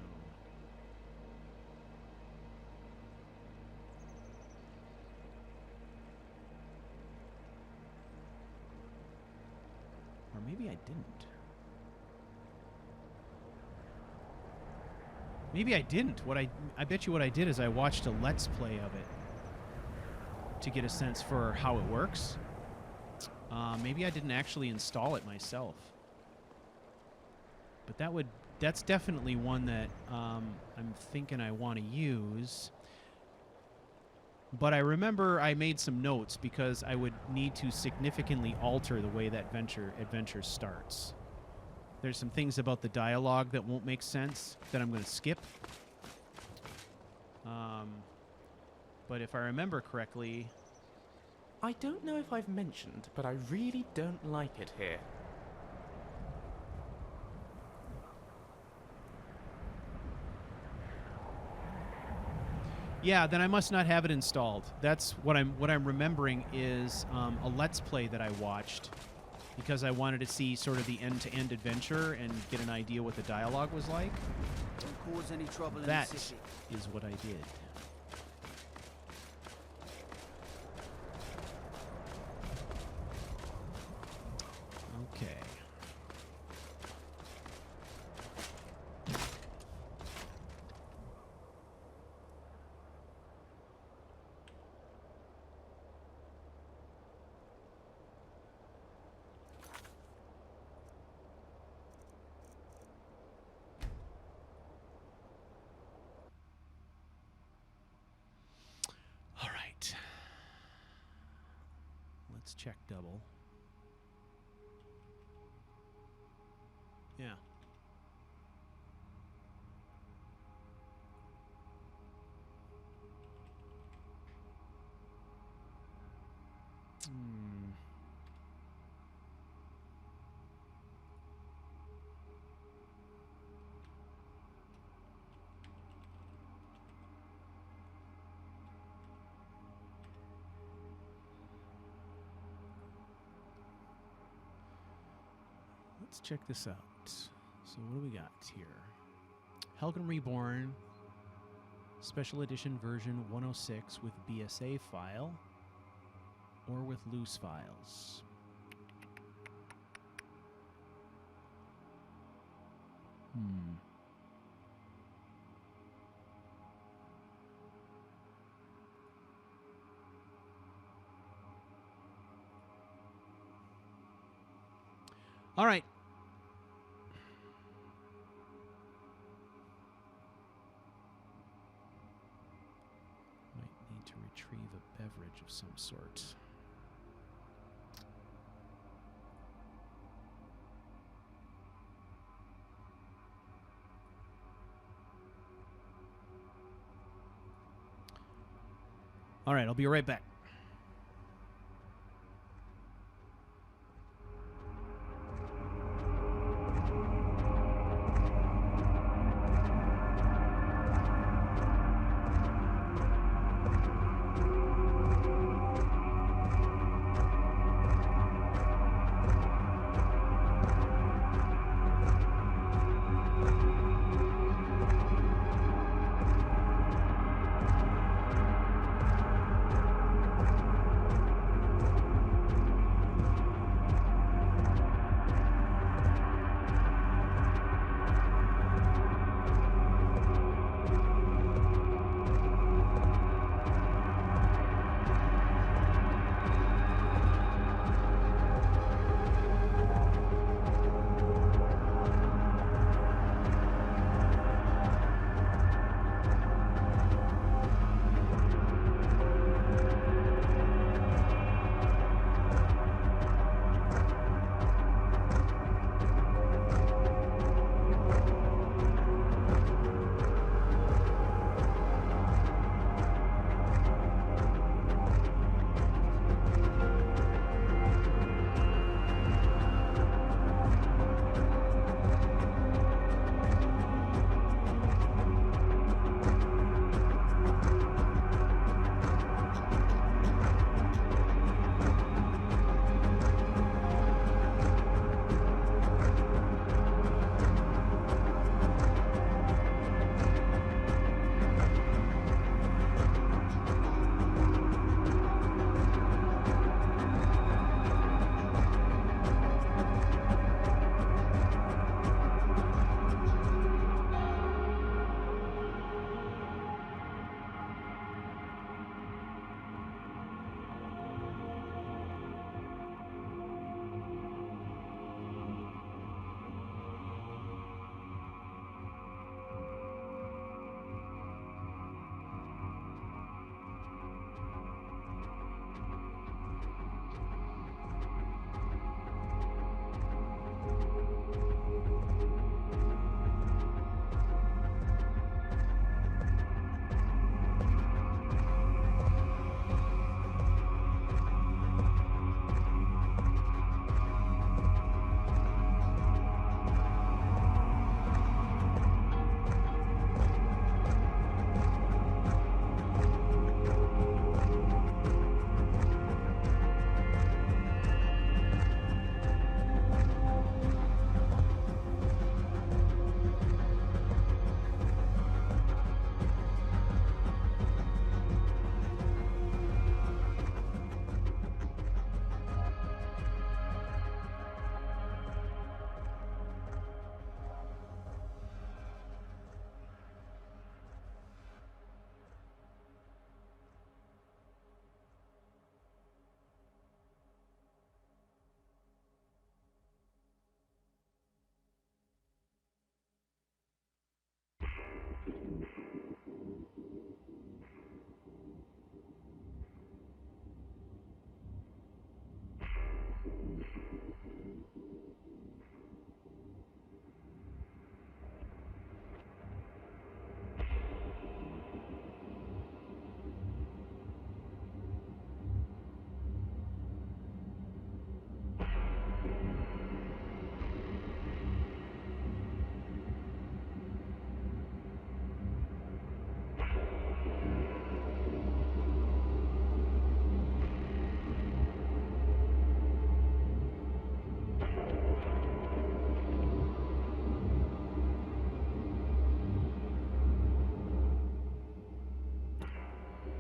Or maybe I didn't. Maybe I didn't. I bet you what I did is I watched a Let's Play of it to get a sense for how it works. Maybe I didn't actually install it myself. But that's definitely one that I'm thinking I want to use. But I remember I made some notes because I would need to significantly alter the way that adventure starts. There's some things about the dialogue that won't make sense that I'm going to skip. But if I remember correctly... I don't know if I've mentioned, but I really don't like it here. Yeah, then I must not have it installed. That's what I'm remembering is a Let's Play that I watched because I wanted to see sort of the end-to-end adventure and get an idea what the dialogue was like. Don't cause any trouble in the That city. is what I did. Okay. All right. Let's check double. Yeah. Let's check this out. So what do we got here? Helgen Reborn, Special Edition version 106 with BSA file or with loose files. All right. Might need to retrieve a beverage of some sort. All right, I'll be right back.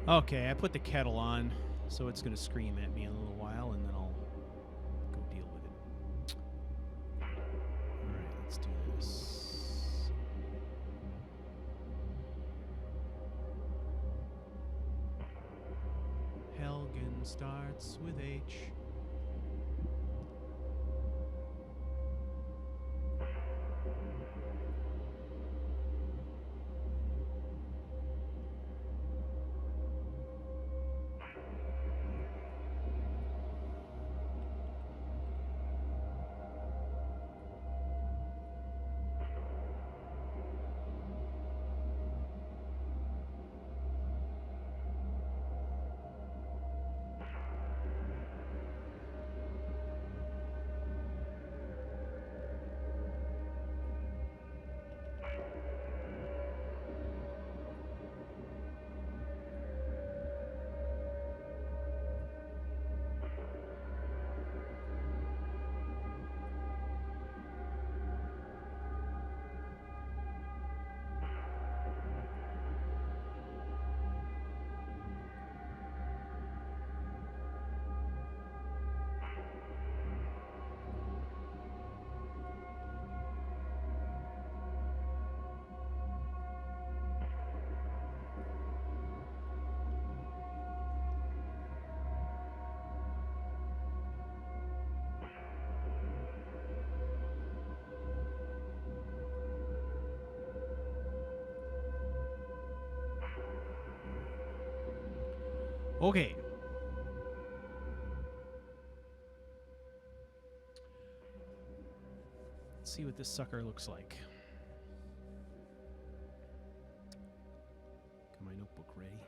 Okay, I put the kettle on, so it's going to scream at me in a little while, and then I'll go deal with it. Alright, let's do this. Helgen starts with H. Okay. Let's see what this sucker looks like. Got my notebook ready.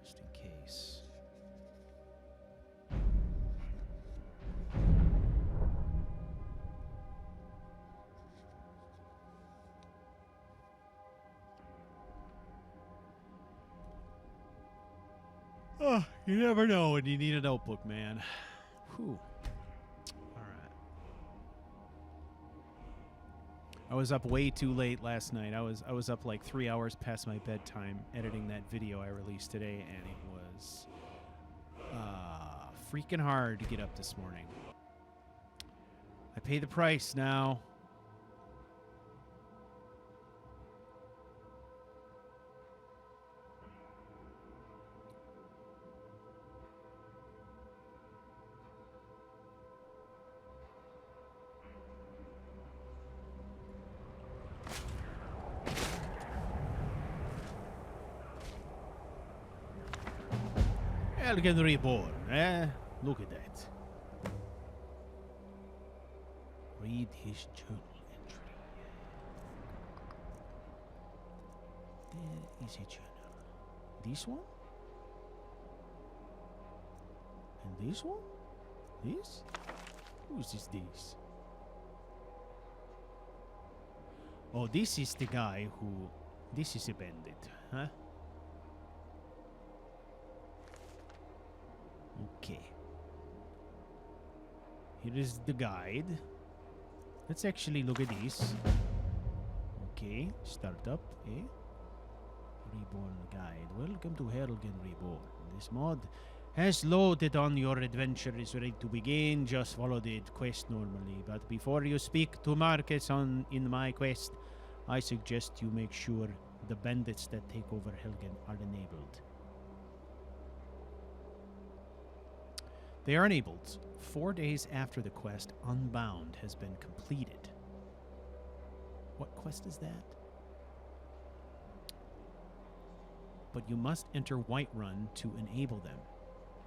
Just in case. Oh, you never know when you need a notebook, man. Whew. All right. I was up way too late last night. I was up like 3 hours past my bedtime editing that video I released today, and it was freaking hard to get up this morning. I pay the price now. Helgen Reborn, eh? Look at that. Read his journal entry. There is a journal. This one? And this one? This? Who's this? Oh, this is the guy who... This is a bandit, huh? Okay. Here is the guide. Let's actually look at this. Okay, startup, eh? Reborn guide. Welcome to Helgen Reborn. This mod has loaded on. Your adventure is ready to begin. Just follow the quest normally. But before you speak to Marcus in my quest, I suggest you make sure the bandits that take over Helgen are enabled. They are enabled 4 days after the quest Unbound has been completed. What quest is that? But you must enter Whiterun to enable them.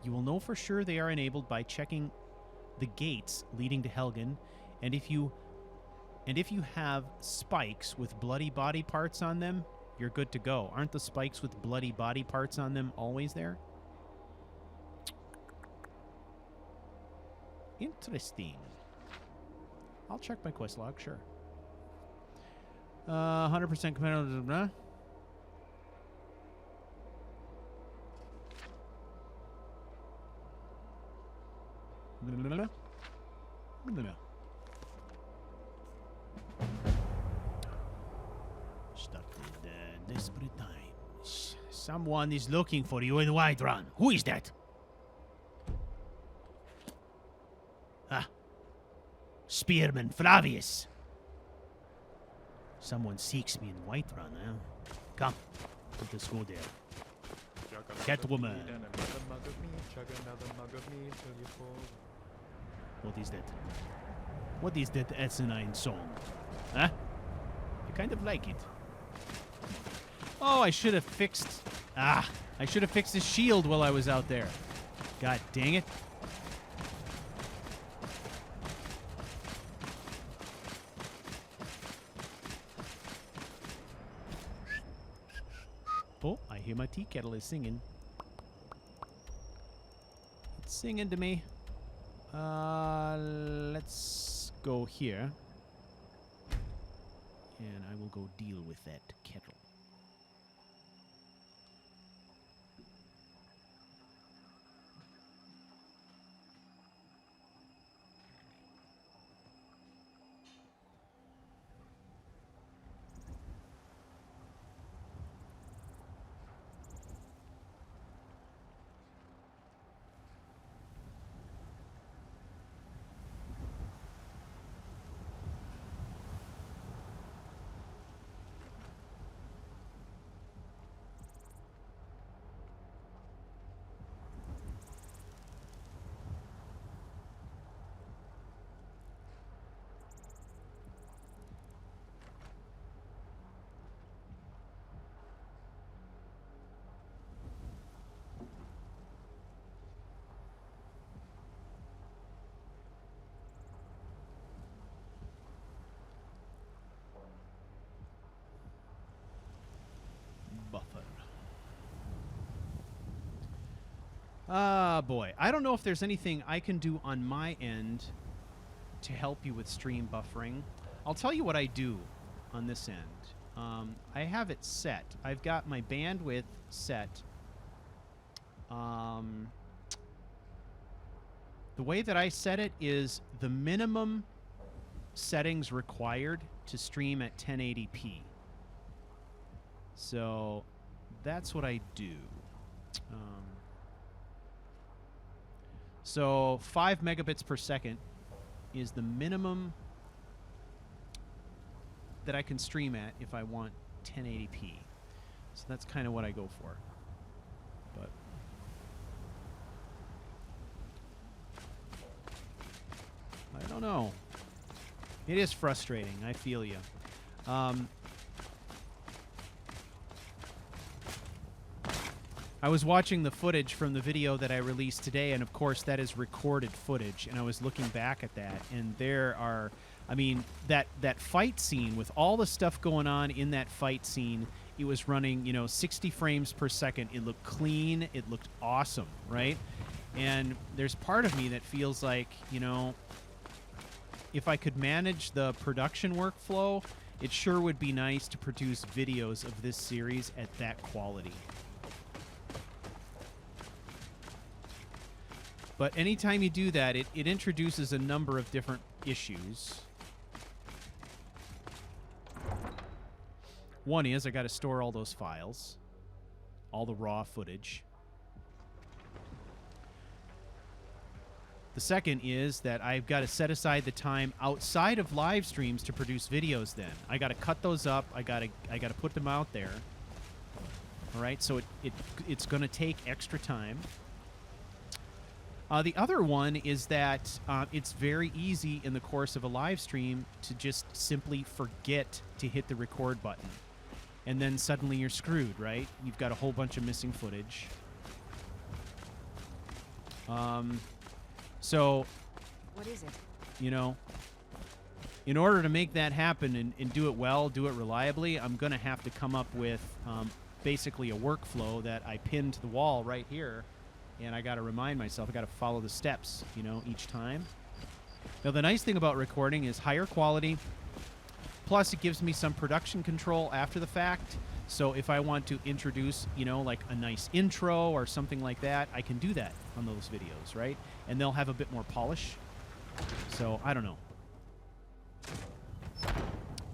You will know for sure they are enabled by checking the gates leading to Helgen, and if you have spikes with bloody body parts on them, you're good to go. Aren't the spikes with bloody body parts on them always there? Interesting. I'll check my quest log, sure. 100% competitive, huh? Started desperate times. Someone is looking for you in Whiterun. Who is that? Ah. Spearman Flavius. Someone seeks me in Whiterun, huh? Come. Let us go there. Catwoman. Another mug of me, chug another mug of me till you fall. What is that? What is that asinine song? Huh? I kind of like it. Oh, I should have fixed... Ah! I should have fixed his shield while I was out there. God dang it. Oh, I hear my tea kettle is singing. It's singing to me. Let's go here. And I will go deal with that kettle. Ah, boy. I don't know if there's anything I can do on my end to help you with stream buffering. I'll tell you what I do on this end. I have it set. I've got my bandwidth set. The way that I set it is the minimum settings required to stream at 1080p. So that's what I do. So 5 megabits per second is the minimum that I can stream at if I want 1080p. So that's kind of what I go for. But I don't know. It is frustrating. I feel you. I was watching the footage from the video that I released today, and of course that is recorded footage, and I was looking back at that, and there are, I mean, that fight scene with all the stuff going on in that fight scene, it was running, 60 frames per second. It looked clean. It looked awesome, right? And there's part of me that feels like, if I could manage the production workflow, it sure would be nice to produce videos of this series at that quality. But anytime you do that, it introduces a number of different issues. One is I got to store all those files, all the raw footage. The second is that I've got to set aside the time outside of live streams to produce videos then. I got to cut those up. I got to put them out there. All right? So it's going to take extra time. The other one is that it's very easy in the course of a live stream to just simply forget to hit the record button. And then suddenly you're screwed, right? You've got a whole bunch of missing footage. So, what is it? In order to make that happen and do it well, do it reliably, I'm going to have to come up with basically a workflow that I pin to the wall right here. And I got to remind myself, I got to follow the steps, each time. Now, the nice thing about recording is higher quality. Plus, it gives me some production control after the fact. So if I want to introduce, like a nice intro or something like that, I can do that on those videos, right? And they'll have a bit more polish. So, I don't know.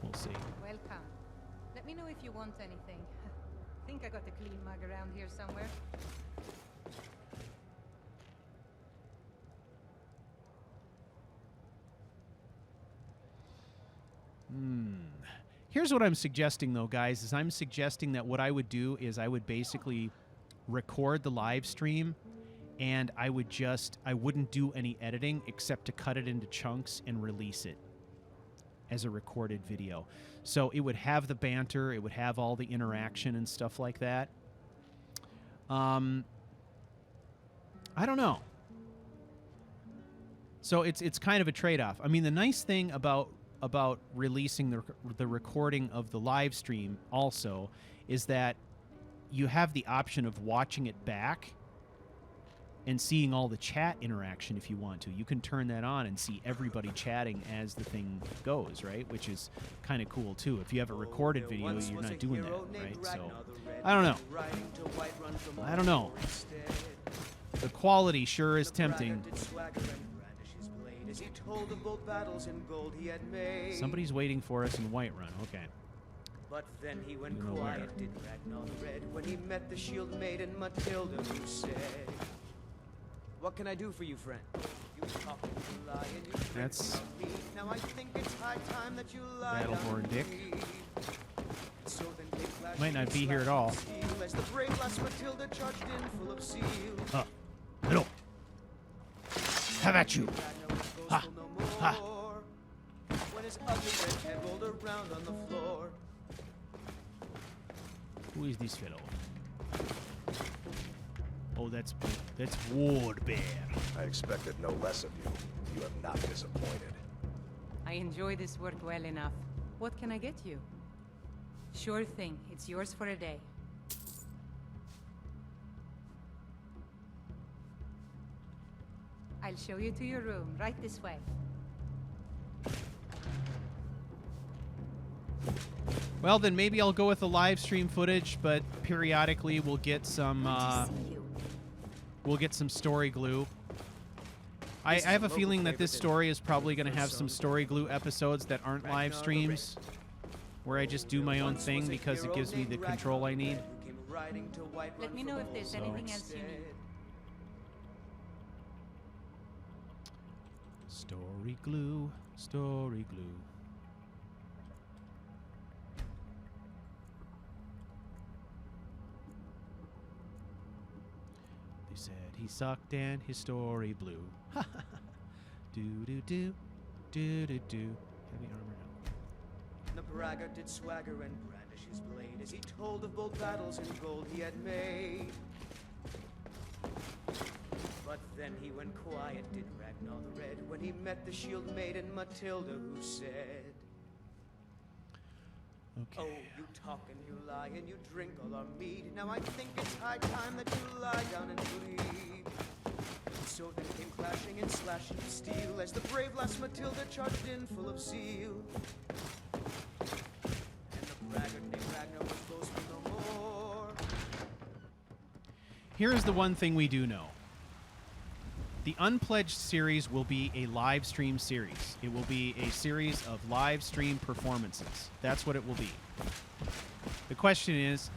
We'll see. Welcome. Let me know if you want anything. think I got a clean mug around here somewhere. Here's what I'm suggesting, though, guys, is I'm suggesting that what I would do is I would basically record the live stream, and I wouldn't do any editing except to cut it into chunks and release it as a recorded video. So it would have the banter, it would have all the interaction and stuff like that. I don't know. So it's kind of a trade-off. I mean, the nice thing about releasing the recording of the live stream also is that you have the option of watching it back and seeing all the chat interaction if you want to. You can turn that on and see everybody chatting as the thing goes, right? Which is kind of cool too. If you have a recorded video, you're not doing that, right? So I don't know. I don't know. The quality sure is tempting. Somebody's waiting for us in Whiterun. Okay. But then he went quiet, did Ragnar the Red, when he met the shield maiden Matilda, who said, "What can I do for you, friend? You talk and you lie and you drink That's about me. Now I think it's high time that you lie Battleborn down Dick. and breathe." So then came clashing Might not and be here at all. slashing steel as the brave lass Matilda charged in full of zeal. Hello. Have at you. Ha. Ha. When his ugly red head rolled around on the floor. Who is this fellow? Oh, that's Ward Bear. I expected no less of you. You have not disappointed. I enjoy this work well enough. What can I get you? Sure thing. It's yours for a day. I'll show you to your room, right this way. Well, then maybe I'll go with the live stream footage, but periodically we'll get some story glue. I have a feeling that this story is probably going to have some story glue episodes that aren't live streams, where I just do my own thing because it gives me the control I need. Let me know if there's anything else you need. Story glue, story glue. They said he sucked and his story blew. Do do do do do do. Heavy armor now. The braggart did swagger and brandish his blade as he told of bold battles and gold he had made. But then he went quiet, did Ragnar the Red, when he met the shield maiden Matilda, who said, Okay. "Oh, you talk and you lie and you drink all our mead. Now I think it's high time that you lie down and bleed." So then came clashing and slashing steel as the brave lass Matilda charged in full of zeal. And the braggart named Ragnar was boastful no more. Here's the one thing we do know. The Unpledged series will be a live stream series. It will be a series of live stream performances. That's what it will be. The question is,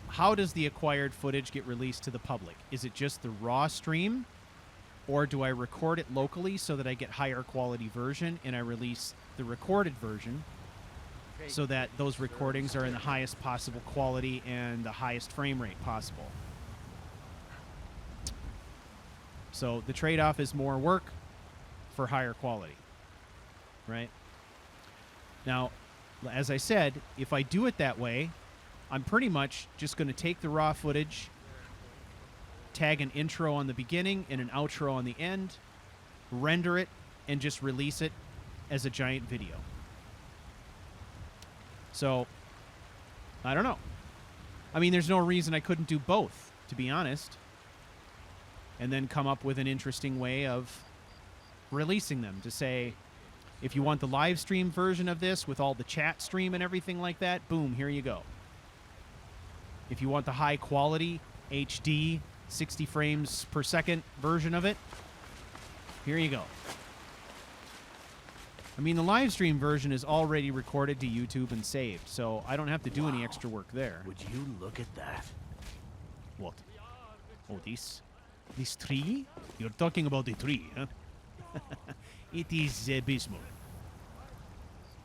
how does the acquired footage get released to the public? Is it just the raw stream? Or do I record it locally so that I get higher quality version and I release the recorded version so that those recordings are in the highest possible quality and the highest frame rate possible? So the trade-off is more work for higher quality, right? Now, as I said, if I do it that way, I'm pretty much just going to take the raw footage, tag an intro on the beginning and an outro on the end, render it, and just release it as a giant video. So, I don't know. I mean, there's no reason I couldn't do both, to be honest. And then come up with an interesting way of releasing them to say, if you want the live stream version of this with all the chat stream and everything like that, boom, here you go. If you want the high quality HD 60 frames per second version of it, here you go. I mean, the live stream version is already recorded to YouTube and saved, so I don't have to do any extra work there. Would you look at that? What? Oh, this tree? You're talking about the tree, huh? It is abysmal.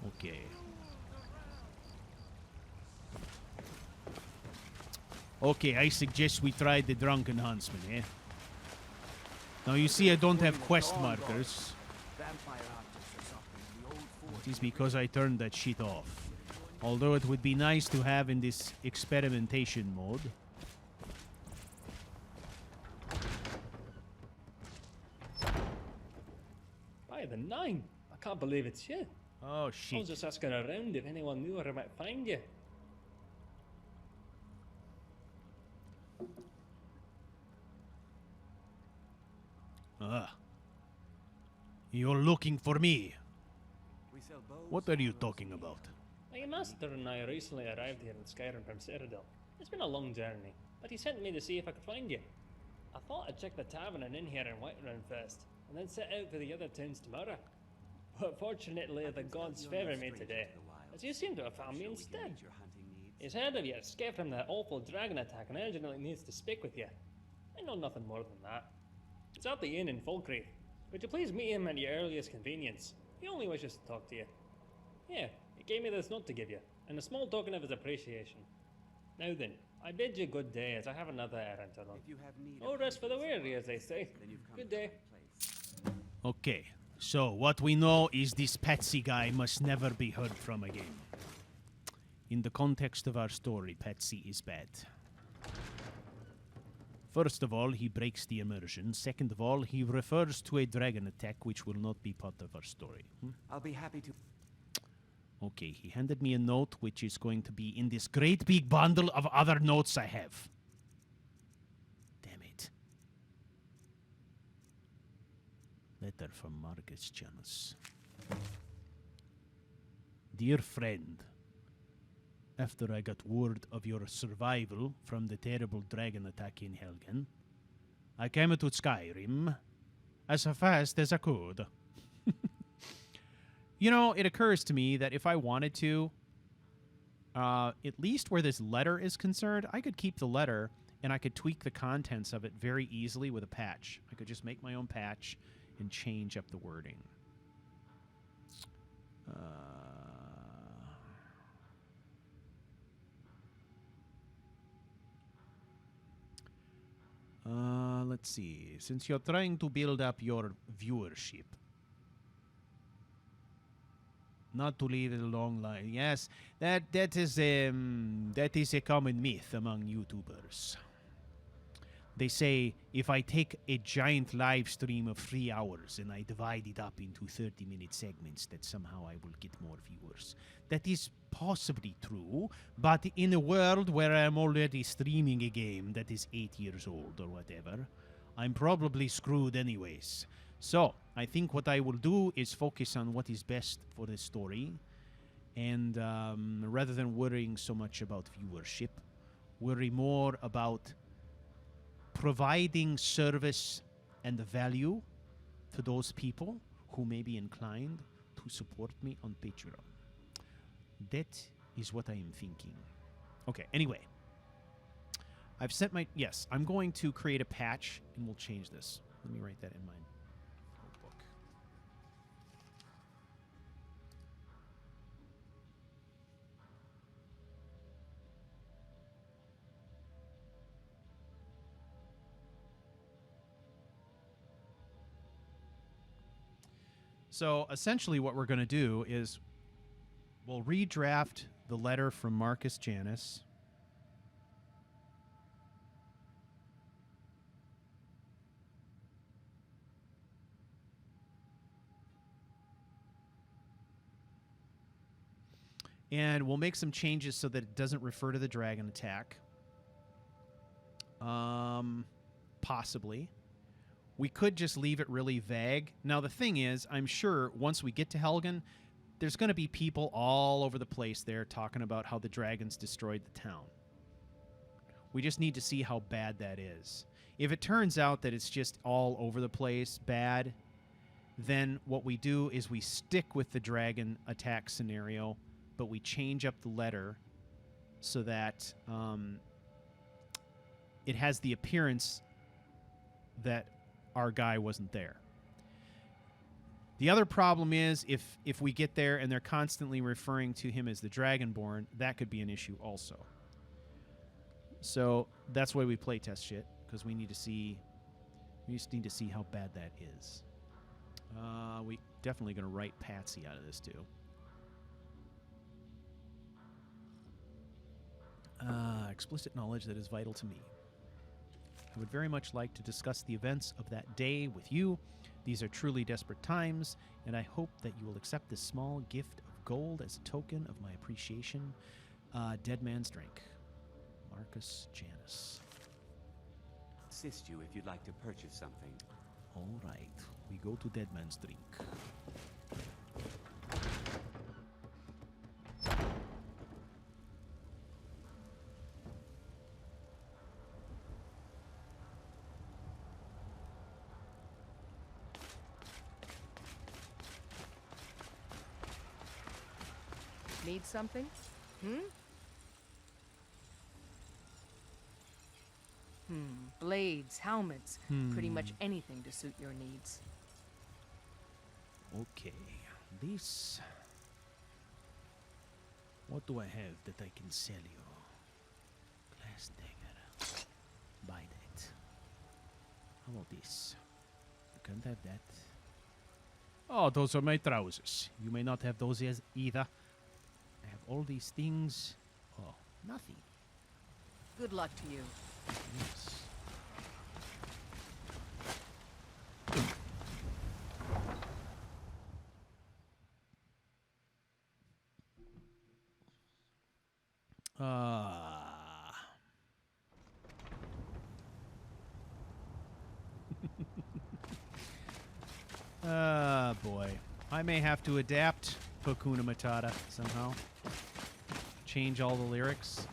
Okay. Okay, I suggest we try the drunken huntsman, eh? Now, you see, I don't have quest markers. Vampire hunters or something in the old fort. It is because I turned that shit off. Although it would be nice to have in this experimentation mode. By the 9! I can't believe it's you. Oh, I was shit. just asking around if anyone knew where I might find you. Ah. You're looking for me. We sell bows, What are you arrows, talking and about? My master and I recently arrived here in Skyrim from Citadel. It's been a long journey, but he sent me to see if I could find you. I thought I'd check the tavern and inn here in Whiterun first, and then set out for the other towns tomorrow. But fortunately, the gods favour me today, as you seem to have found me instead. He's heard of you, escaped from that awful dragon attack, and urgently needs to speak with you. I know nothing more than that. It's at the inn in Falkreath. Would you please meet him at your earliest convenience? He only wishes to talk to you. Yeah, he gave me this note to give you, and a small token of his appreciation. Now then, I bid you good day, as I have another errand to run. If you have need No of rest for the hunters, weary, as they say. then you've come Good to the day. right place. Okay, so what we know is this Patsy guy must never be heard from again. In the context of our story, Patsy is bad. First of all, he breaks the immersion. Second of all, he refers to a dragon attack, which will not be part of our story. I'll be happy to. Okay, he handed me a note, which is going to be in this great big bundle of other notes I have. Damn it. Letter from Marcus Janus. Dear friend, after I got word of your survival from the terrible dragon attack in Helgen, I came to Skyrim as fast as I could. You know, it occurs to me that if I wanted to, at least where this letter is concerned, I could keep the letter and I could tweak the contents of it very easily with a patch. I could just make my own patch and change up the wording. Let's see. Since you're trying to build up your viewership, not to leave it a long line. Yes, that is a common myth among YouTubers. They say if I take a giant live stream of 3 hours and I divide it up into 30-minute segments, that somehow I will get more viewers. That is possibly true, but in a world where I'm already streaming a game that is 8 years old or whatever, I'm probably screwed anyways. So, I think what I will do is focus on what is best for the story, and rather than worrying so much about viewership, worry more about providing service and value to those people who may be inclined to support me on Patreon. That is what I am thinking. Okay, anyway. I've sent my... Yes, I'm going to create a patch, and we'll change this. Let me write that in my notebook. So, essentially what we're going to do is we'll redraft the letter from Marcus Janus. And we'll make some changes so that it doesn't refer to the dragon attack. Possibly. We could just leave it really vague. Now, the thing is, I'm sure once we get to Helgen, there's going to be people all over the place there talking about how the dragons destroyed the town. We just need to see how bad that is. If it turns out that it's just all over the place bad, then what we do is we stick with the dragon attack scenario, but we change up the letter so that it has the appearance that our guy wasn't there. The other problem is if we get there and they're constantly referring to him as the Dragonborn, that could be an issue also. So that's why we playtest shit, because we just need to see how bad that is. We definitely going to write Patsy out of this too. Explicit knowledge that is vital to me. I would very much like to discuss the events of that day with you. These are truly desperate times, and I hope that you will accept this small gift of gold as a token of my appreciation. Dead Man's Drink. Marcus Janus. Assist you if you'd like to purchase something. All right, we go to Dead Man's Drink. Need something? Blades, helmets, pretty much anything to suit your needs. Okay, this... What do I have that I can sell you? Glass dagger. Buy that. How about this? You can't have that. Oh, those are my trousers. You may not have those as either. I have all these things. Oh, nothing. Good luck to you. Yes. Boy. I may have to adapt Hakuna Matata somehow. Change all the lyrics.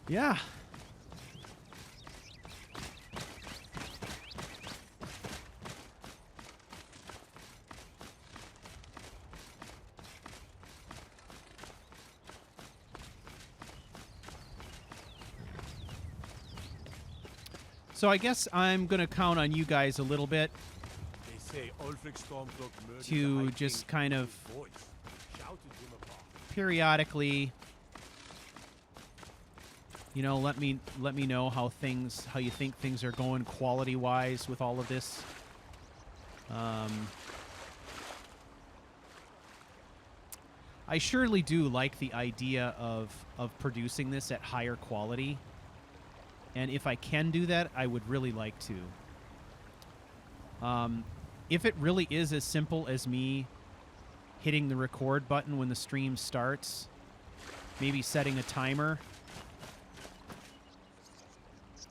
Yeah. So I guess I'm going to count on you guys a little bit to just kind of periodically, you know, let me know how you think things are going quality-wise with all of this. I surely do like the idea of producing this at higher quality. And if I can do that, I would really like to. If it really is as simple as me hitting the record button when the stream starts, maybe setting a timer,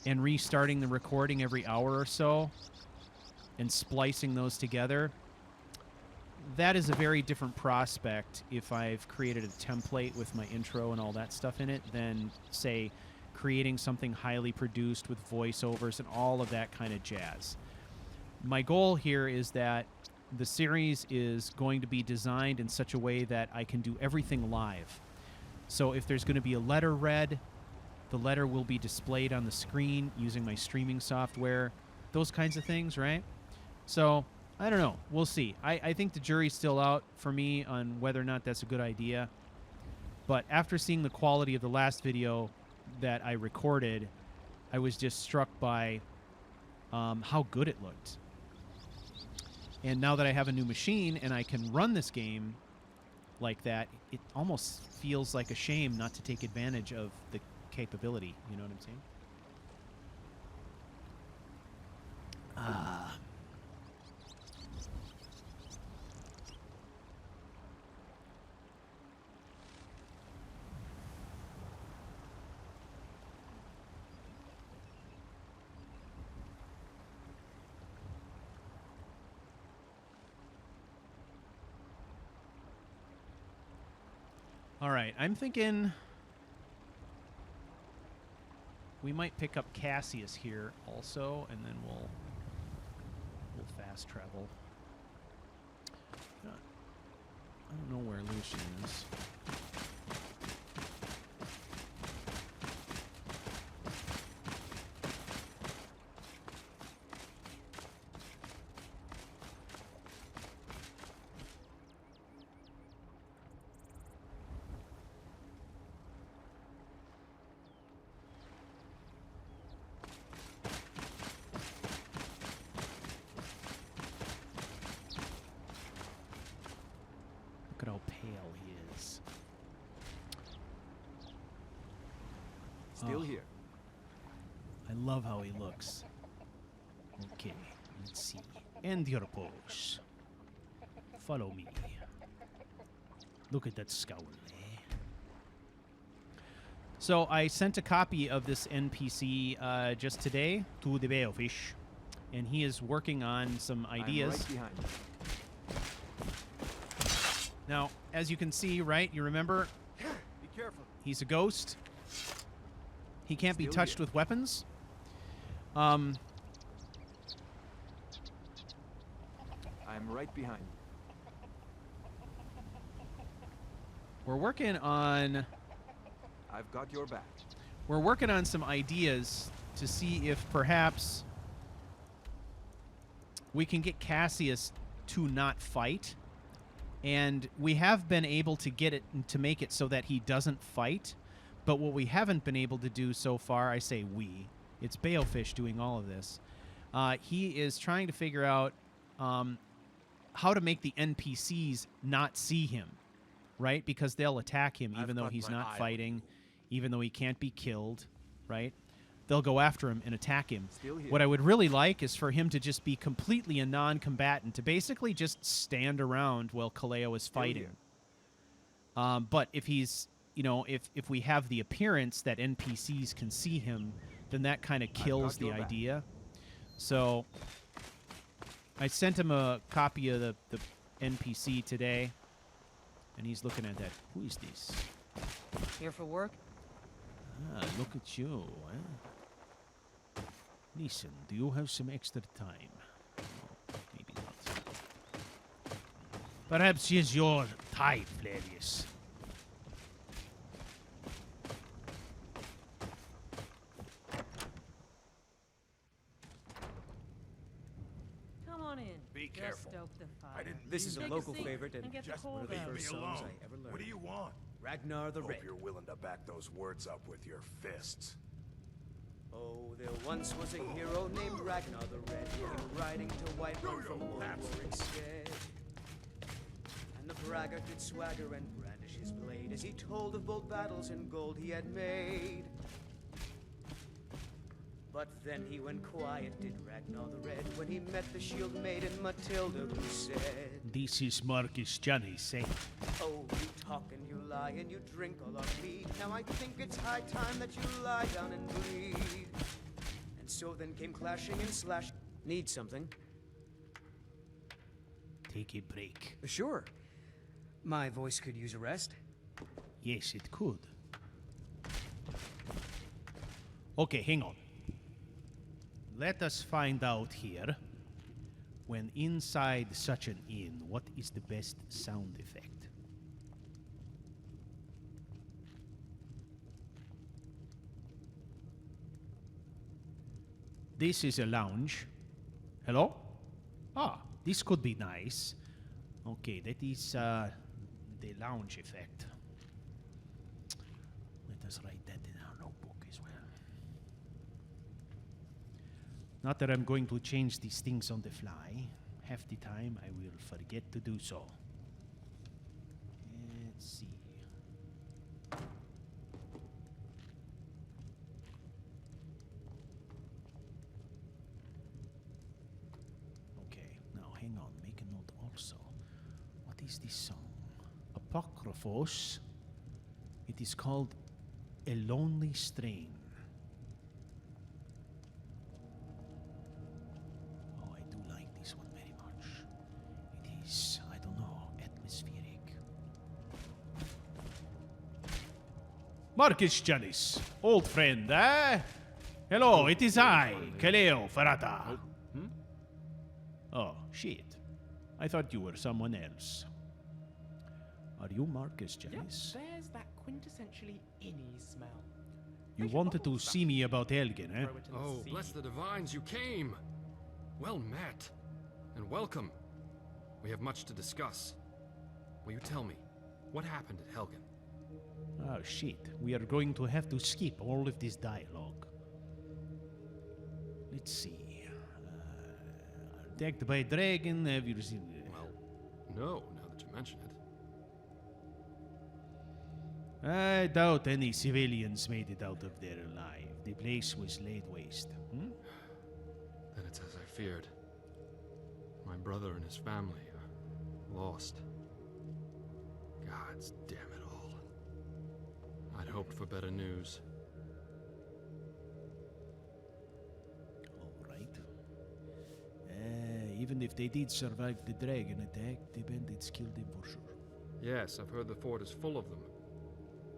and restarting the recording every hour or so, and splicing those together, that is a very different prospect if I've created a template with my intro and all that stuff in it than, say, creating something highly produced with voiceovers and all of that kind of jazz. My goal here is that the series is going to be designed in such a way that I can do everything live. So if there's going to be a letter read, the letter will be displayed on the screen using my streaming software, those kinds of things, right? So, I don't know. We'll see. I think the jury's still out for me on whether or not that's a good idea. But after seeing the quality of the last video that I recorded, I was just struck by how good it looked. And now that I have a new machine and I can run this game like that, it almost feels like a shame not to take advantage of the capability. You know what I'm saying? All right, I'm thinking we might pick up Cassius here also, and then we'll fast travel. I don't know where Lucian is. Look at how pale he is. Still Oh. here. I love how he looks. Okay, let's see. End your pose. Follow me. Look at that scowl, eh? So I sent a copy of this NPC just today to the Balefish, and he is working on some ideas. I'm right behind you. Now, as you can see, right, you remember, Be careful. he's a ghost. He can't be Still touched here. with weapons. I'm right behind you. We're working on I've got your back. some ideas to see if perhaps we can get Cassius to not fight. And we have been able to get it to make it so that he doesn't fight. But what we haven't been able to do so far, I say we, it's Balefish doing all of this. He is trying to figure out how to make the NPCs not see him, right? Because they'll attack him even though he's not fighting, even though he can't be killed, right? They'll go after him and attack him. Still here. What I would really like is for him to just be completely a non-combatant, to basically just stand around while Kaleo is fighting. But if he's, you know, if we have the appearance that NPCs can see him, then that kind of kills the idea. So I sent him a copy of the NPC today, and he's looking at that. Who is this? Here for work? Ah, look at you, eh? Listen, do you have some extra time? No, maybe not. Perhaps he's your type, Flavius. Come on in. Be Just careful. stoke the fire. I didn't This is a Take local seat favorite and get the just one of cold the out. leave me first songs alone. I ever learned. What do you want? Ragnar the Hope Red. you're willing to back those words up with your fists. Oh, there once was a hero named Ragnar the Red. He came riding to Whiterun from Mordor instead. And the braggart did swagger and brandish his blade as he told of bold battles and gold he had made. But then he went quiet, did Ragnar the Red, when he met the shield maiden Matilda, who said, This is Marcus Johnny's, eh? "Oh, you talk and you lie and you drink all our mead. Now I think it's high time that you lie down and bleed." And so then came clashing and slash. Need something? Take a break. Sure. My voice could use a rest. Yes, it could. Okay, hang on. Let us find out here, when inside such an inn, what is the best sound effect? This is a lounge. Hello? Ah, this could be nice. Okay, that is the lounge effect. Let us write that in our notebook as well. Not that I'm going to change these things on the fly. Half the time I will forget to do so. Let's see. Okay, now hang on, make a note also. What is this song? Apocryphos. It is called A Lonely Strain. Oh, I do like this one very much. It is, I don't know, atmospheric. Marcus Janis, old friend, eh? Hello, it is I, Kaleo Farata. Oh, shit. I thought you were someone else. Are you Marcus Yep, Janis? there's that quintessentially innie smell. You They should wanted bottle to stuff. see me about Elgin, eh? Throw it in the Oh, sea. bless the divines, you came! Well met. And welcome. We have much to discuss. Will you tell me, what happened at Helgen? Oh, shit. We are going to have to skip all of this dialogue. Let's see. Attacked by a dragon, have you seen it? Well, no, now that you mention it. I doubt any civilians made it out of there alive. The place was laid waste. Then it's as I feared. My brother and his family are lost. Gods damn it all. I'd hoped for better news. All right. Even if they did survive the dragon attack, the bandits killed them for sure. Yes, I've heard the fort is full of them.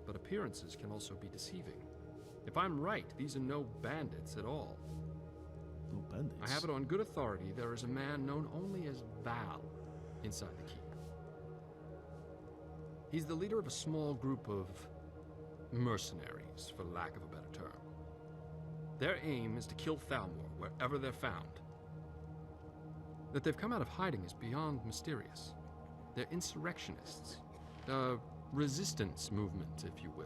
But appearances can also be deceiving. If I'm right, these are no bandits at all. No bandits? I have it on good authority there is a man known only as Val inside the keep. He's the leader of a small group of mercenaries, for lack of a better term. Their aim is to kill Thalmor wherever they're found. That they've come out of hiding is beyond mysterious. They're insurrectionists. A resistance movement, if you will.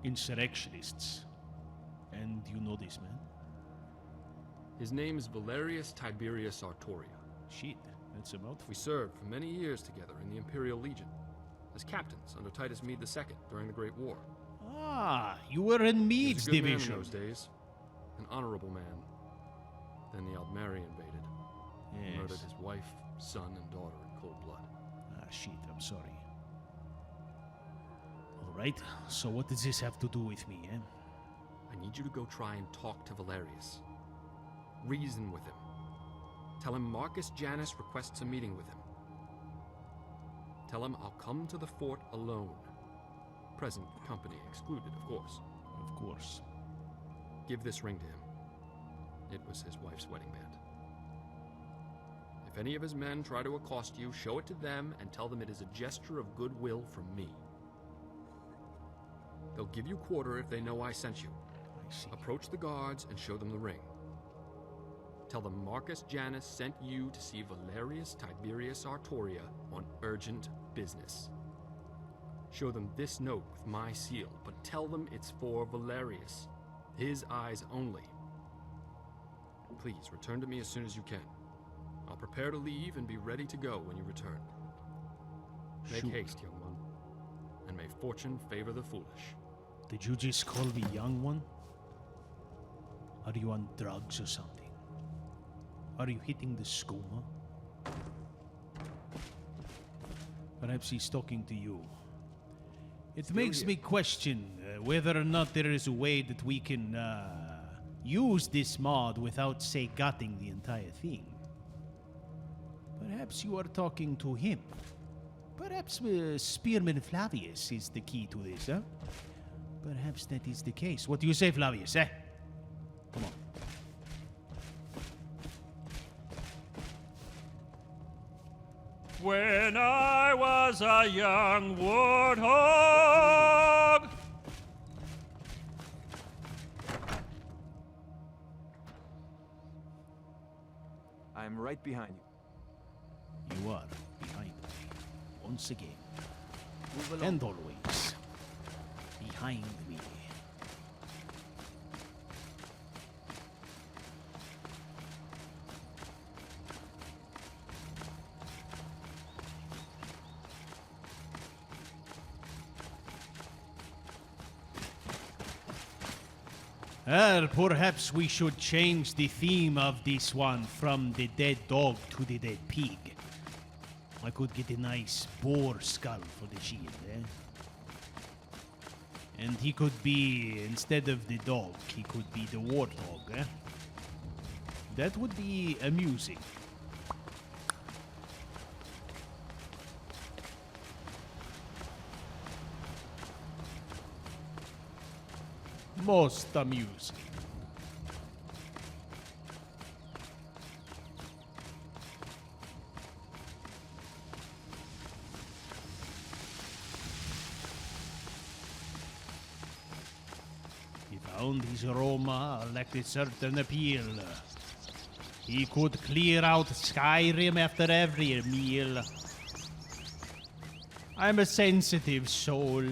Insurrectionists. And you know this man? His name is Valerius Tiberius Artoria. Shit, that's a mouthful. We served for many years together in the Imperial Legion, as captains under Titus Mede II during the Great War. Ah, you were in He Meade's was a good division. man in those days. An honorable man. Then the Aldmeri invaded. Yes. Murdered his wife, son, and daughter in cold blood. Ah, shit, I'm sorry. Alright, so what does this have to do with me, eh? I need you to go try and talk to Valerius. Reason with him. Tell him Marcus Janus requests a meeting with him. Tell him I'll come to the fort alone. Present company excluded, of course. Of course. Give this ring to him. It was his wife's wedding band. If any of his men try to accost you, show it to them and tell them it is a gesture of goodwill from me. They'll give you quarter if they know I sent you. I see. Approach the guards and show them the ring. Tell them Marcus Janus sent you to see Valerius Tiberius Artoria on urgent business. Show them this note with my seal, but tell them it's for Valerius. His eyes only. Please, return to me as soon as you can. I'll prepare to leave and be ready to go when you return. Make Shoot. haste, young one, and may fortune favor the foolish. Did you just call me young one? Are you on drugs or something? Are you hitting the skooma? Perhaps he's talking to you. It makes me question whether or not there is a way that we can use this mod without, say, gutting the entire thing. Perhaps you are talking to him. Perhaps Spearman Flavius is the key to this, huh? Perhaps that is the case. What do you say, Flavius, eh? Come on. When I was a young warthog. I'm right behind you. You are behind me. Once again. Move along. And always. Behind me. Perhaps we should change the theme of this one from the dead dog to the dead pig. I could get a nice boar skull for the shield, eh? And he could be, instead of the dog, he could be the warthog, eh? That would be amusing. Most amusing. He found his aroma lacked a certain appeal. He could clear out Skyrim after every meal. I'm a sensitive soul.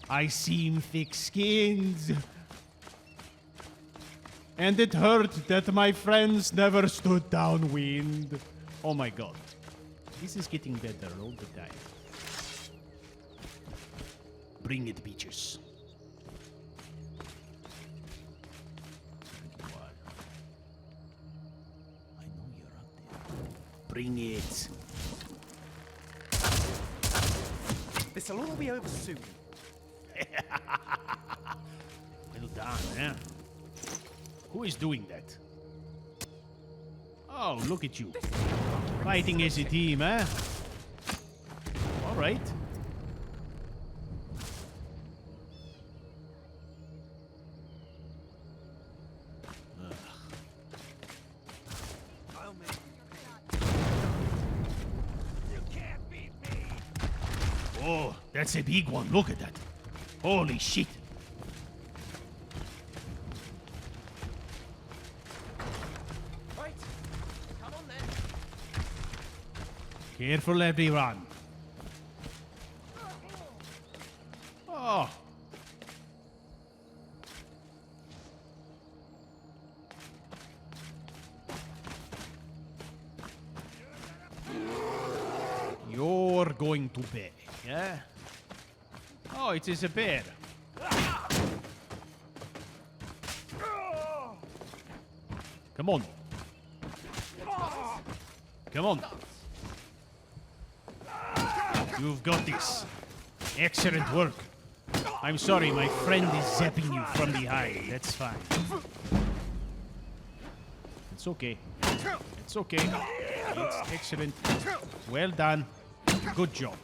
I seem thick-skinned. And it hurt that my friends never stood downwind. Oh my god. This is getting better all the time. Bring it, bitches. I know you're out there. Bring it. This'll all be over soon. Well done, eh? Who is doing that? Oh, look at you. Fighting as a team, eh? Alright. Oh, that's a big one. Look at that. Holy shit. Right. Come on then. Careful, everyone. Oh. You're going to pay, yeah? Oh, it is a bear. Come on. Come on. You've got this. Excellent work. I'm sorry, my friend is zapping you from behind. That's fine. It's okay. It's okay. It's excellent. Well done. Good job.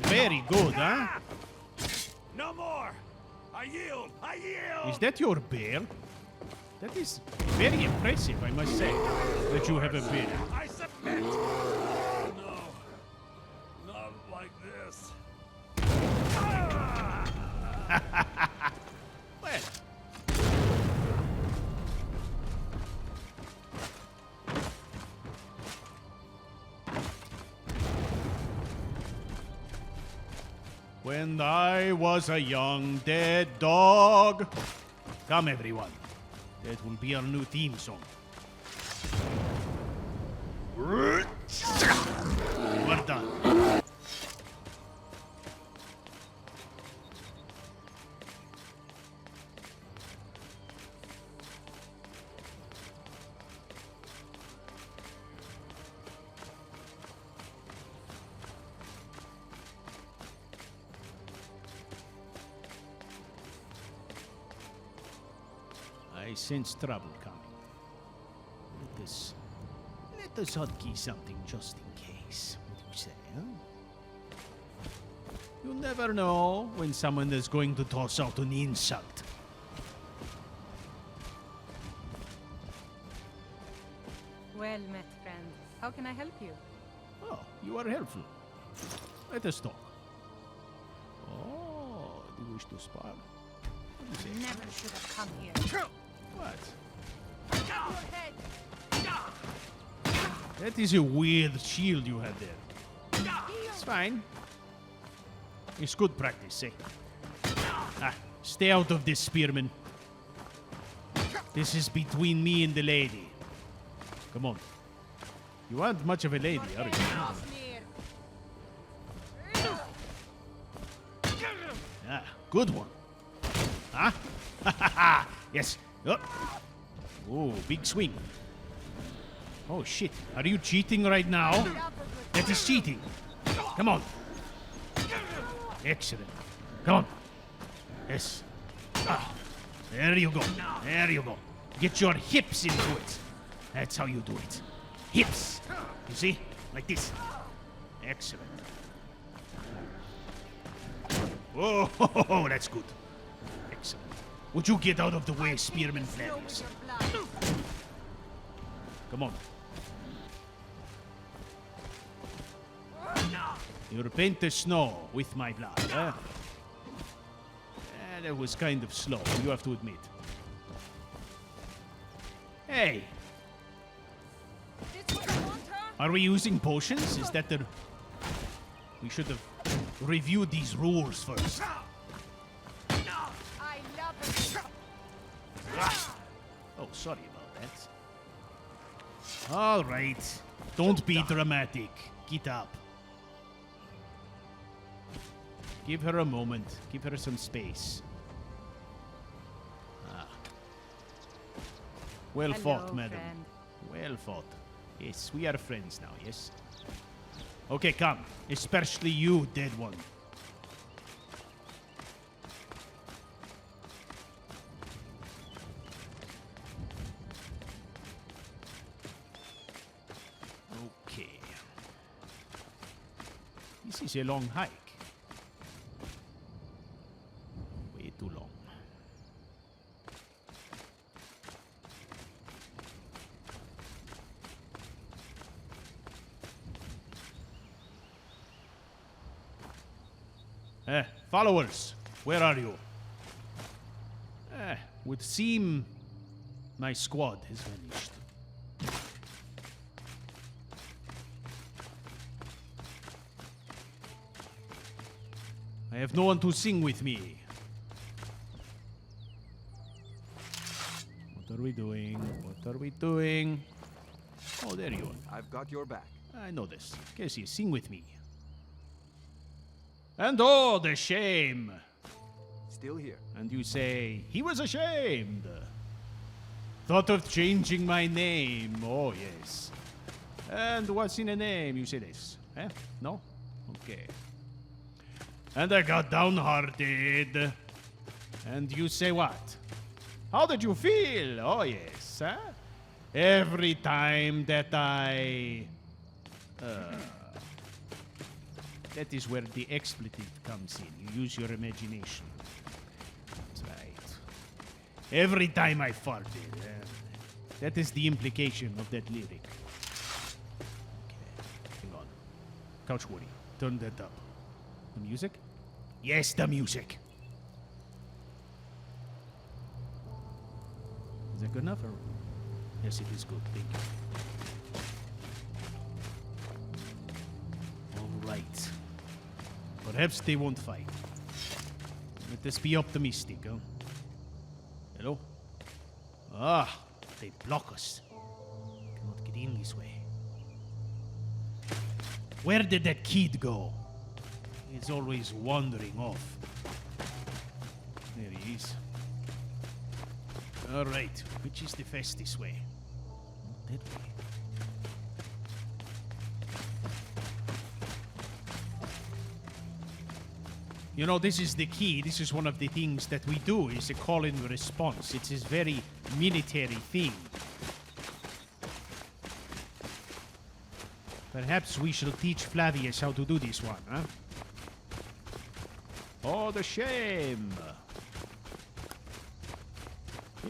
Very good, huh? No more! I yield! I yield! Is that your bear? That is very impressive, I must say, that you have a bear. I submit! No. Not like this. Well. When I was a young dead dog. Come, everyone. That will be our new theme song. We're done. I sense trouble coming. Let us hotkey something just in case. What do you say, huh? You never know when someone is going to toss out an insult. Well met, friend. How can I help you? Oh, you are helpful. Let us talk. Oh, do you wish to spar? What do you say? Never should have come here. What? That is a weird shield you have there. It's fine. It's good practice, eh? Ah, stay out of this, spearman. This is between me and the lady. Come on. You aren't much of a lady, are you? Ah, good one. Huh? Yes. Oh, big swing. Oh, shit. Are you cheating right now? That is cheating. Come on. Excellent. Come on. Yes. Ah, there you go. There you go. Get your hips into it. That's how you do it. Hips. You see? Like this. Excellent. Oh, that's good. Would you get out of the way, Spearman Flavius? Come on. You paint the snow with my blood, eh? That was kind of slow, you have to admit. Hey! Are we using potions? Is that the... We should have reviewed these rules first. Oh, sorry about that. All right. Don't be dramatic. Get up. Give her a moment. Give her some space. Ah. Well fought, madam. Friend. Well fought. Yes, we are friends now, yes? Okay, come. Especially you, dead one. Okay. This is a long hike. Way too long. Followers, where are you? Would seem my squad has vanished. I have no one to sing with me. What are we doing? What are we doing? Oh, there you are. I've got your back. I know this. Casey, sing with me. And oh, the shame! Still here. And you say, he was ashamed. Thought of changing my name. Oh, yes. And what's in a name? You say this. Eh? No? Okay. And I got downhearted. And you say what? How did you feel? Oh, yes. Huh? Every time that I... that is where the expletive comes in. You use your imagination. That's right. Every time I farted. That is the implication of that lyric. Okay, hang on. CouchWarrior, turn that up. The music? Yes, the music. Is that good enough? Or... Yes, it is good. Thank you. All right. Perhaps they won't fight. Let us be optimistic, huh? Hello? Ah, they block us. Cannot get in this way. Where did that kid go? He's always wandering off. There he is. All right, which is the fastest way? That way. You know, this is the key. This is one of the things that we do, is a call and response. It's a very military thing. Perhaps we shall teach Flavius how to do this one, huh? Oh, the shame.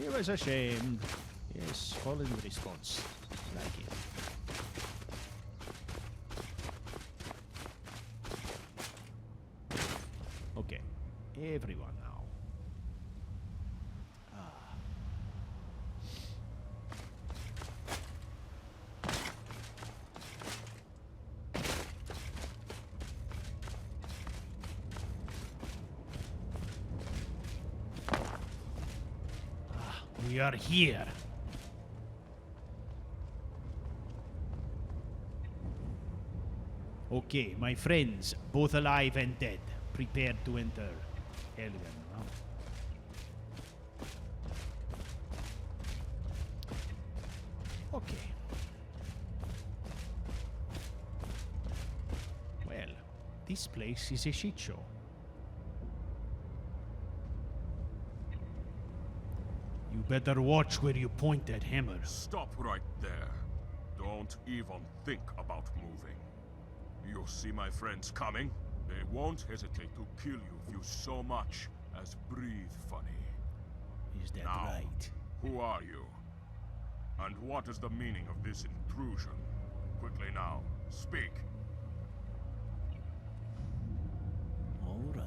He was ashamed. Yes, call and response. Like it. Okay, everyone now. We are here. Okay, my friends, both alive and dead, prepared to enter Helgen. Huh? Okay. Well, this place is a shit show. You better watch where you point that hammer. Stop right there. Don't even think about moving. You see my friends coming? They won't hesitate to kill you if you so much as breathe funny. Is that Now, right? who are you? And what is the meaning of this intrusion? Quickly now, speak. All right.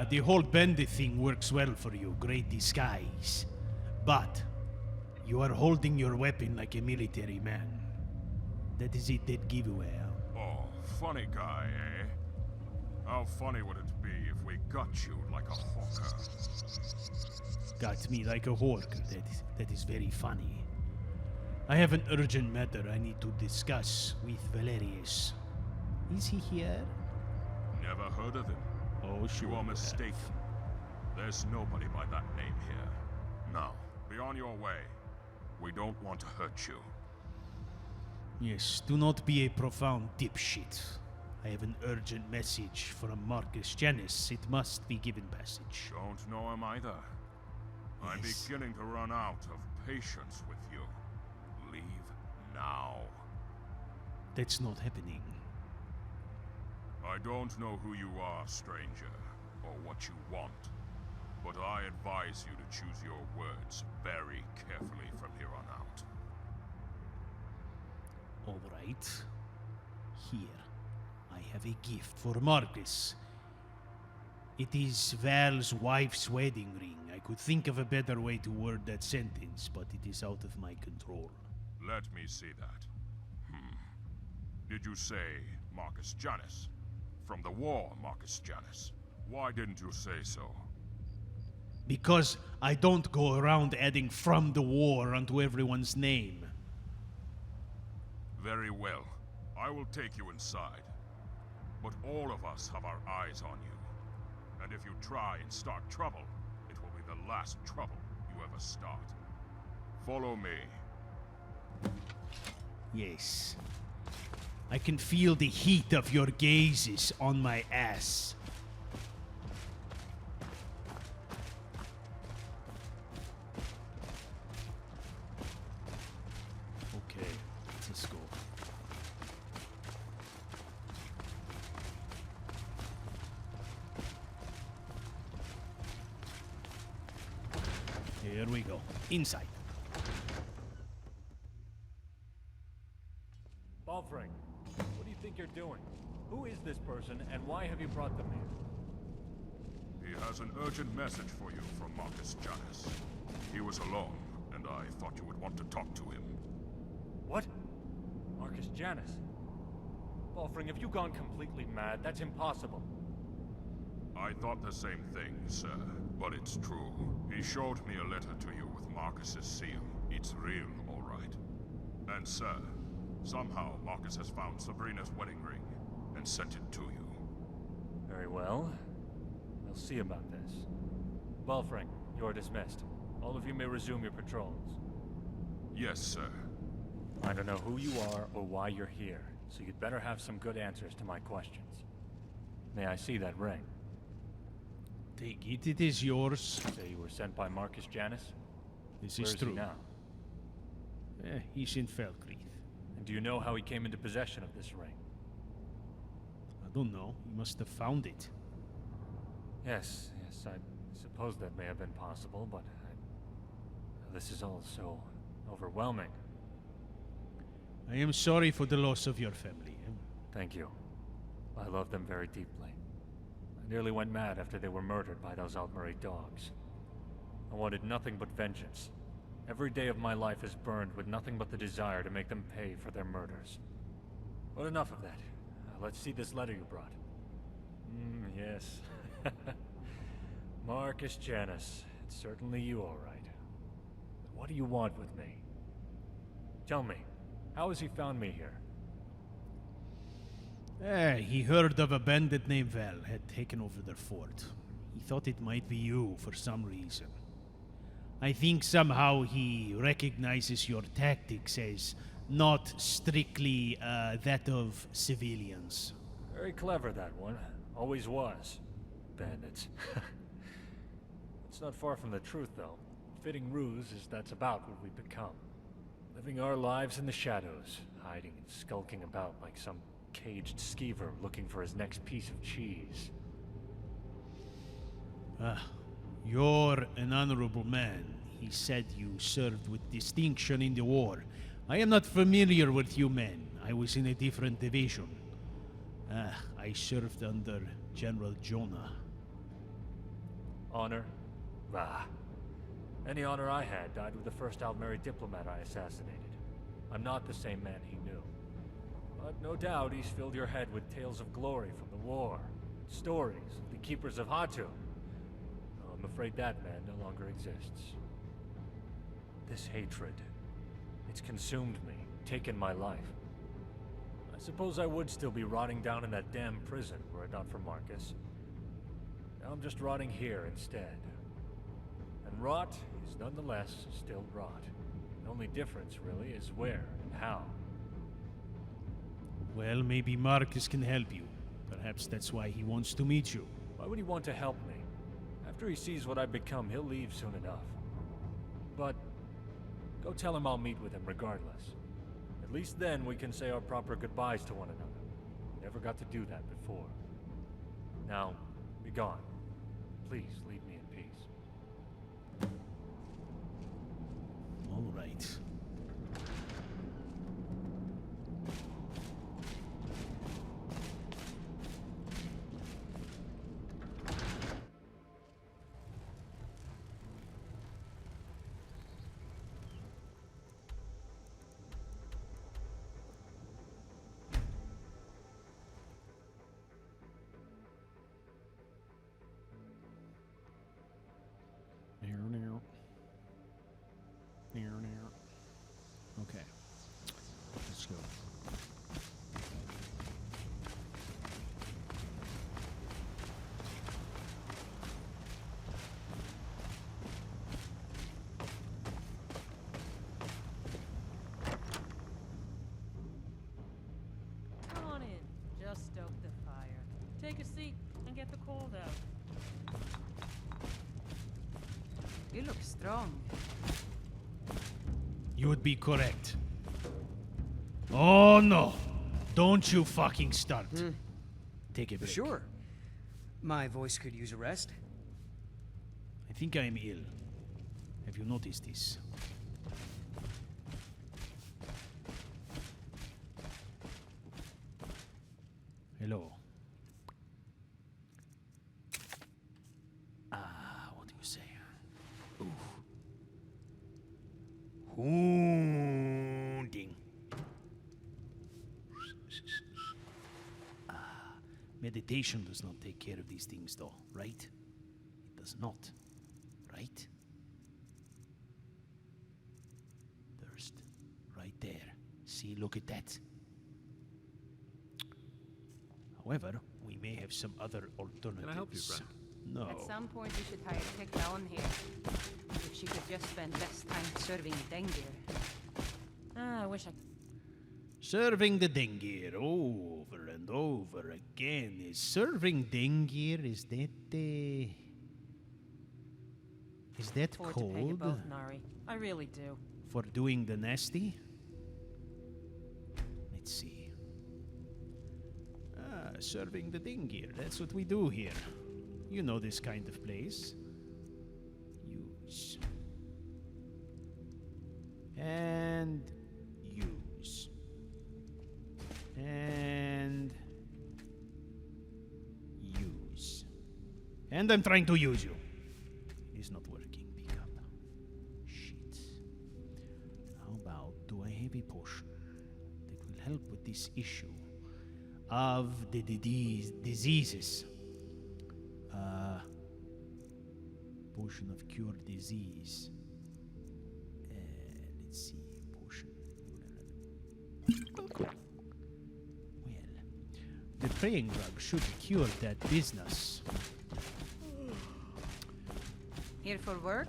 The whole bandit thing works well for you. Great disguise. But you are holding your weapon like a military man. That is it, that giveaway. Oh, funny guy, eh? How funny would it be if we got you like a hawker? Got me like a hawker. That is very funny. I have an urgent matter I need to discuss with Valerius. Is he here? Never heard of him. Oh, sure. You are mistaken. There's nobody by that name here. Now, be on your way. We don't want to hurt you. Yes, do not be a profound dipshit. I have an urgent message from Marcus Janus. It must be given passage. Don't know him either. I'm Yes. beginning to run out of patience with you. Leave now. That's not happening. I don't know who you are, stranger, or what you want, but I advise you to choose your words very carefully from here on out. All right. Here, I have a gift for Marcus. It is Val's wife's wedding ring. I could think of a better way to word that sentence, but it is out of my control. Let me see that. Did you say Marcus Janus? From the war, Marcus Janus. Why didn't you say so? Because I don't go around adding "from the war" onto everyone's name. Very well. I will take you inside. But all of us have our eyes on you. And if you try and start trouble, it will be the last trouble you ever start. Follow me. Yes. I can feel the heat of your gazes on my ass. Okay, let's go. Here we go. Inside. Balfring, what do you think you're doing? Who is this person, and why have you brought them here? He has an urgent message for you from Marcus Janus. He was alone, and I thought you would want to talk to him. What? Marcus Janus? Balfring, have you gone completely mad? That's impossible. I thought the same thing, sir, but it's true. He showed me a letter to you with Marcus's seal. It's real, all right. And sir, somehow Marcus has found Sabrina's wedding ring and sent it to you. Very well. We'll see about this. Balfring, you're dismissed. All of you may resume your patrols. Yes, sir. I don't know who you are or why you're here, so you'd better have some good answers to my questions. May I see that ring? Take it, it is yours. Say you were sent by Marcus Janus? This Where is is true. he now? He's in Felcreath. And do you know how he came into possession of this ring? I don't know. He must have found it. Yes, I suppose that may have been possible, but this is all so overwhelming. I am sorry for the loss of your family. Thank you. I love them very deeply. I nearly went mad after they were murdered by those Altmere dogs. I wanted nothing but vengeance. Every day of my life is burned with nothing but the desire to make them pay for their murders. But enough of that. Let's see this letter you brought. Yes. Marcus Janus. It's certainly you, all right. But what do you want with me? Tell me, how has he found me here? He heard of a bandit named Val had taken over their fort. He thought it might be you for some reason. I think somehow he recognizes your tactics as not strictly that of civilians. Very clever, that one. Always was. Bandits. It's not far from the truth, though. Fitting ruse is that's about what we've become. Living our lives in the shadows, hiding and skulking about like some caged skeever looking for his next piece of cheese. Ah, you're an honorable man. He said you served with distinction in the war. I am not familiar with you men. I was in a different division. I served under General Jonah. Honor? Bah. Any honor I had died with the first Altmeri diplomat I assassinated. I'm not the same man he knew. But no doubt he's filled your head with tales of glory from the war. Stories of the Keepers of Hatu. Oh, I'm afraid that man no longer exists. This hatred, it's consumed me, taken my life. I suppose I would still be rotting down in that damn prison were it not for Marcus. Now I'm just rotting here instead. And rot is nonetheless still rot. The only difference, really, is where and how. Well, maybe Marcus can help you. Perhaps that's why he wants to meet you. Why would he want to help me? After he sees what I've become, he'll leave soon enough. But go tell him I'll meet with him regardless. At least then we can say our proper goodbyes to one another. Never got to do that before. Now, be gone. Please leave me in peace. All right. Okay. Let's go. Come on in. Just stoke the fire. Take a seat and get the cold out. You look strong. You would be correct. Oh no! Don't you fucking start. Take a break. Sure. My voice could use a rest. I think I am ill. Have you noticed this? Hello. What do you say? Hounding. Meditation does not take care of these things, though, right? It does not, right? Thirst, right there. See, look at that. However, we may have some other alternatives. Can I help you, friend? No. At some point, you should hire Cabal here. If she could just spend less time serving Dengir. I wish I... Serving the Dengir over and over again. Is serving Dengir, is that afford to pay you code both, Nari. I really do. for doing the nasty? Let's see. Serving the Dengir, that's what we do here. You know this kind of place. Use. And use. And use. And I'm trying to use you. It is not working. Pick up. Shit. How about, do I have a potion that will help with this issue of the diseases? Potion of cure disease. Let's see. Potion. Well, the praying rug should cure that business. Here for work?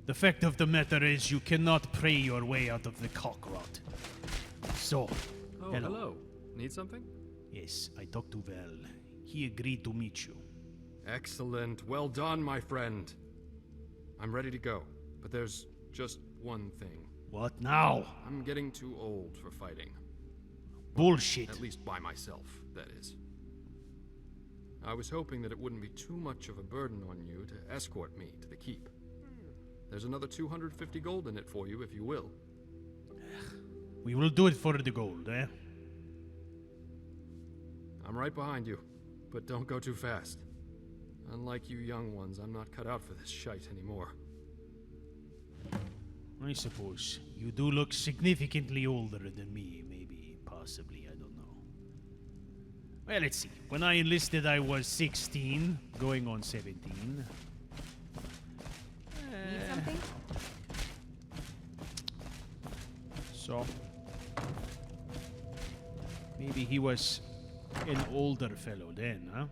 The fact of the matter is, you cannot pray your way out of the cock rot. So, Oh, hello. Need something? Yes, I talked to Val. He agreed to meet you. Excellent. Well done, my friend. I'm ready to go, but there's just one thing. What now? I'm getting too old for fighting. Bullshit. At least by myself, that is. I was hoping that it wouldn't be too much of a burden on you to escort me to the keep. There's another 250 gold in it for you if you will. We will do it for the gold, eh? I'm right behind you, but don't go too fast. Unlike you young ones, I'm not cut out for this shite anymore. I suppose. You do look significantly older than me, maybe, possibly, I don't know. Well, let's see. When I enlisted, I was 16, going on 17. Need something? So, maybe he was an older fellow then, huh?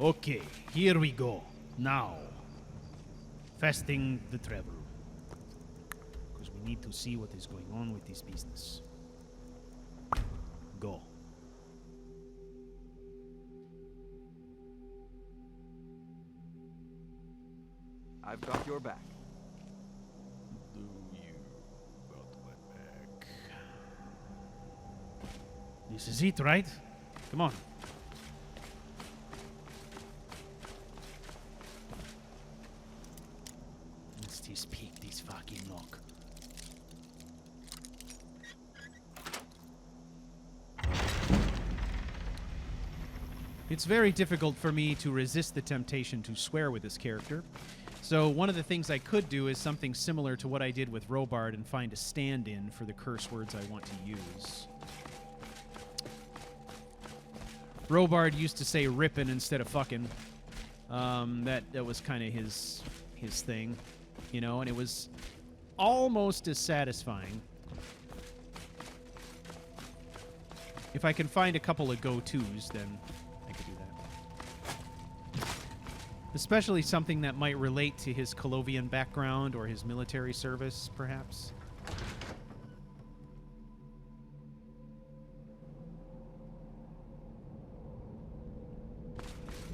Okay, here we go. Now, fasting the travel. Because we need to see what is going on with this business. Go. I've got your back. Do you got my back? This is it, right? Come on. Let's just pick this fucking lock. It's very difficult for me to resist the temptation to swear with this character. So one of the things I could do is something similar to what I did with Robard and find a stand-in for the curse words I want to use. Robard used to say rippin' instead of fucking. That was kind of his thing, you know, and it was almost as satisfying. If I can find a couple of go-tos, then I could do that. Especially something that might relate to his Colovian background or his military service, perhaps.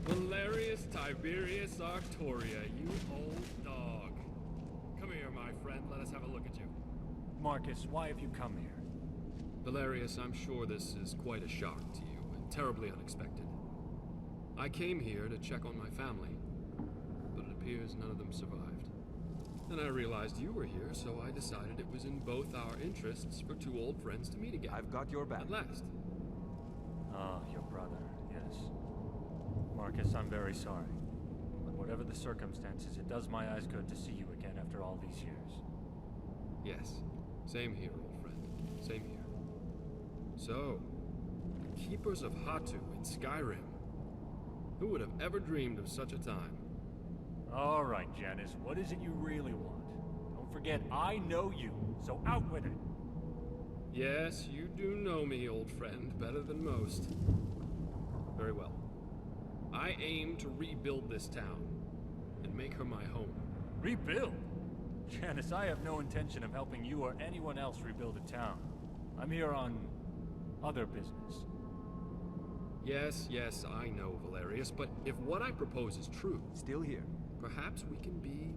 Valerius Tiberius Arctoria, you old dog. Come here, my friend. Let us have a look at you. Marcus, why have you come here? Valerius, I'm sure this is quite a shock to you and terribly unexpected. I came here to check on my family, but it appears none of them survived. Then I realized you were here, so I decided it was in both our interests for two old friends to meet again. I've got your back. At last. Ah, your brother, yes. Marcus, I'm very sorry. But whatever the circumstances, it does my eyes good to see you again after all these years. Yes. Same here, old friend. Same here. So, the Keepers of Hatu in Skyrim. Who would have ever dreamed of such a time? All right, Janice, what is it you really want? Don't forget, I know you, so out with it. Yes, you do know me, old friend, better than most. Very well. I aim to rebuild this town and make her my home. Rebuild? Janice, I have no intention of helping you or anyone else rebuild a town. I'm here on other business. Yes, I know, Valerius, but if what I propose is true, Still here. perhaps we can be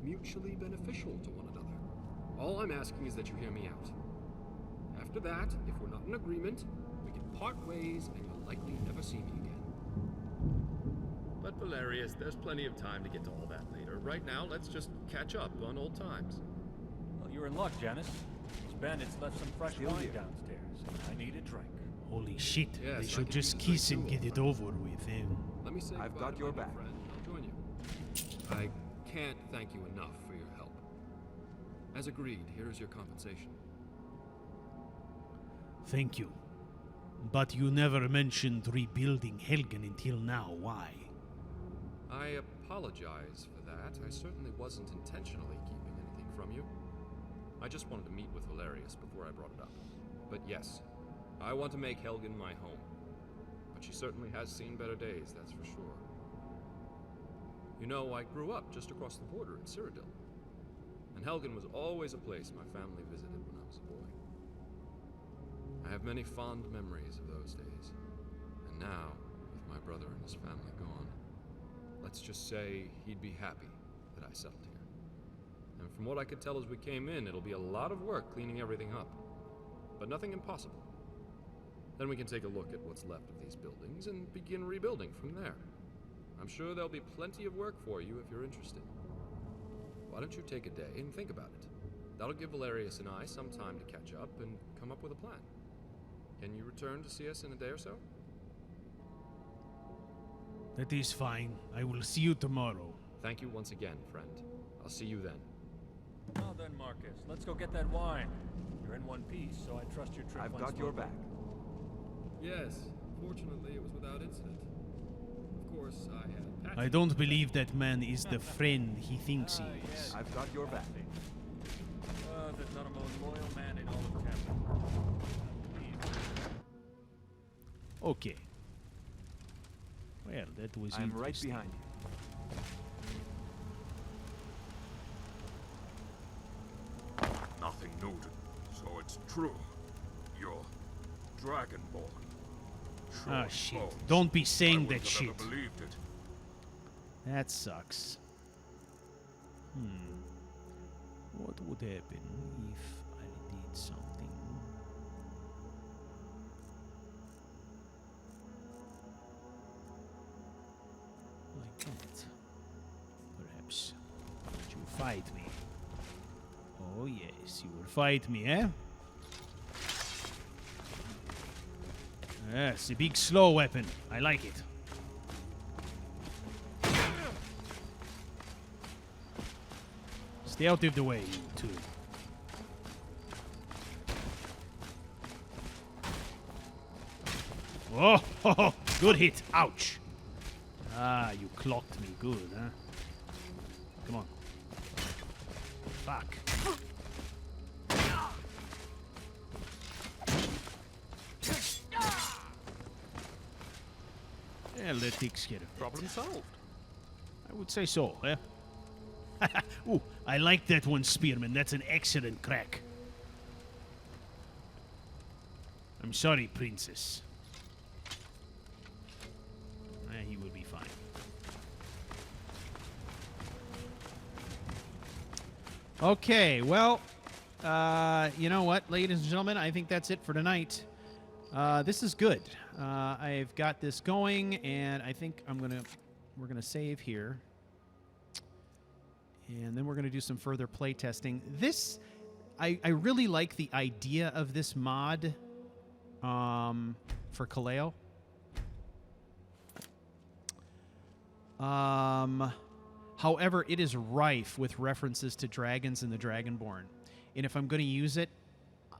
mutually beneficial to one another. All I'm asking is that you hear me out. After that, if we're not in agreement, we can part ways and you'll likely never see me again. But Valerius, there's plenty of time to get to all that later. Right now, let's just catch up on old times. Well, you're in luck, Janice. These bandits left some fresh Still wine here. downstairs, and I need a drink. Holy shit. Yes, I They should could just use a kiss drink and too, get it old over with. Let me say I've goodbye got to your my new back. friend. I'll join you. I can't thank you enough for your help. As agreed, here is your compensation. Thank you. But you never mentioned rebuilding Helgen until now. Why? I apologize for that. I certainly wasn't intentionally keeping anything from you. I just wanted to meet with Valerius before I brought it up. But yes, I want to make Helgen my home. But she certainly has seen better days, that's for sure. You know, I grew up just across the border in Cyrodiil. And Helgen was always a place my family visited when I was a boy. I have many fond memories of those days. And now, with my brother and his family gone, let's just say he'd be happy that I settled here. And from what I could tell as we came in, it'll be a lot of work cleaning everything up. But nothing impossible. Then we can take a look at what's left of these buildings and begin rebuilding from there. I'm sure there'll be plenty of work for you if you're interested. Why don't you take a day and think about it? That'll give Valerius and I some time to catch up and come up with a plan. Can you return to see us in a day or so? That is fine. I will see you tomorrow. Thank you once again, friend. I'll see you then. Now then, Marcus, let's go get that wine. You're in one piece, so I trust your trip. I've got your back. Yes, fortunately it was without incident. Of course, I had Patsy. I don't believe that man is the friend he thinks he is. I've got your back. There's not a more loyal man in all of Cabal. Okay. Well, that was I'm right interesting. behind you. Nothing new to... So it's true. You're Dragonborn. Sure Ah, shit. bones. Don't be saying I that wouldn't have shit. ever believed it. That sucks. What would happen if I did something? Like that. Perhaps. Would you fight me? Oh yes, you will fight me, eh? Yes, a big slow weapon. I like it. Stay out of the way, you two. Oh, good hit. Ouch. Ah, you clocked me good, huh? Come on. Fuck. Well, that takes care of that. Problem solved. I would say so, eh? Ooh, I like that one, Spearman. That's an excellent crack. I'm sorry, Princess. He will be fine. Okay, well, you know what, ladies and gentlemen? I think that's it for tonight. This is good. I've got this going, and I think we're gonna save here. And then we're going to do some further play testing. This, I really like the idea of this mod for Kaleo. However, it is rife with references to dragons and the Dragonborn. And if I'm going to use it,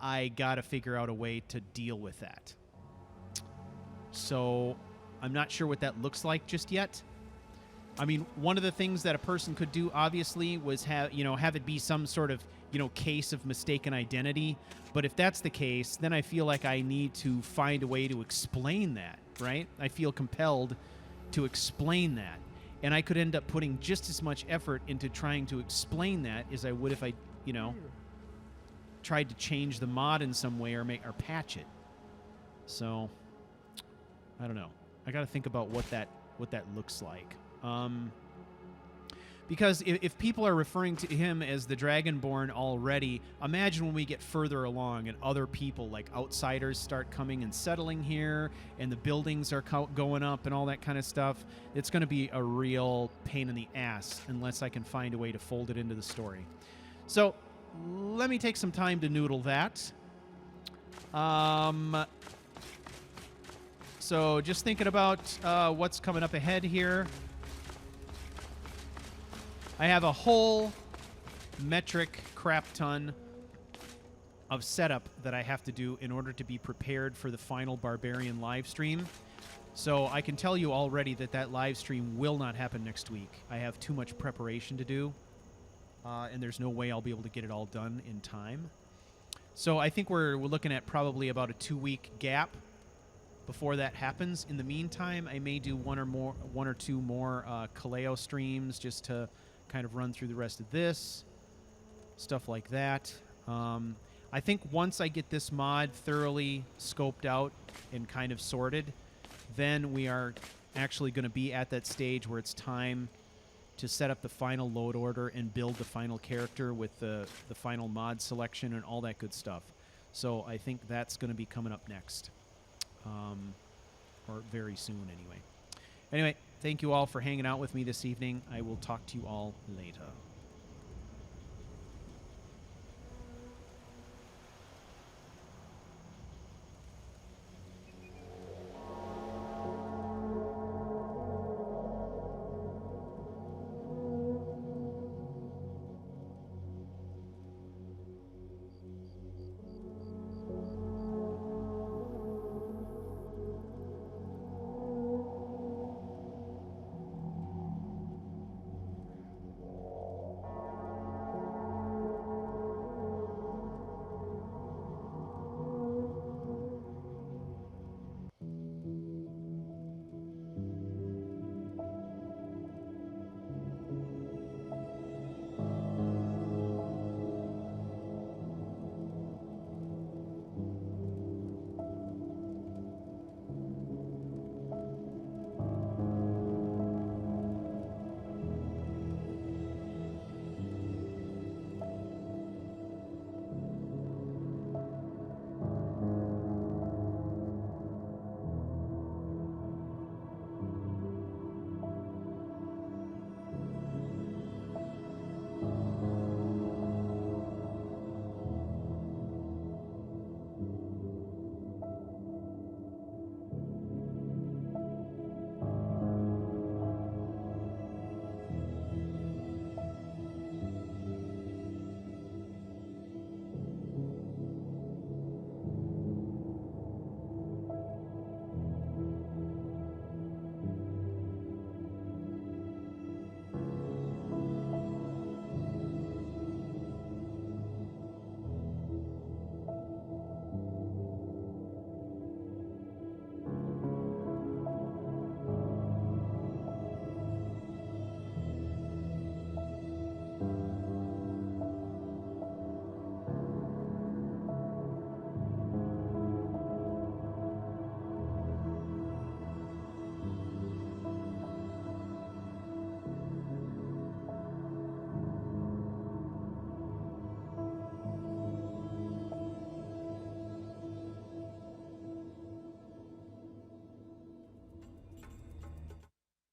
I got to figure out a way to deal with that. So I'm not sure what that looks like just yet. I mean, one of the things that a person could do, obviously, was have it be some sort of, case of mistaken identity. But if that's the case, then I feel like I need to find a way to explain that, right? I feel compelled to explain that. And I could end up putting just as much effort into trying to explain that as I would if I, tried to change the mod in some way or patch it. So, I don't know. I got to think about what that looks like. Because if people are referring to him as the Dragonborn already, imagine when we get further along and other people, like outsiders, start coming and settling here, and the buildings are going up and all that kind of stuff. It's going to be a real pain in the ass unless I can find a way to fold it into the story. So let me take some time to noodle that. So just thinking about what's coming up ahead here. I have a whole metric crap ton of setup that I have to do in order to be prepared for the final Barbarian live stream. So I can tell you already that live stream will not happen next week. I have too much preparation to do, and there's no way I'll be able to get it all done in time. So I think we're looking at probably about a 2-week gap before that happens. In the meantime, I may do one or two more Kaleo streams just to kind of run through the rest of this, stuff like that. I think once I get this mod thoroughly scoped out and kind of sorted, then we are actually going to be at that stage where it's time to set up the final load order and build the final character with the final mod selection and all that good stuff. So I think that's going to be coming up next. Or very soon, anyway. Anyway, thank you all for hanging out with me this evening. I will talk to you all later.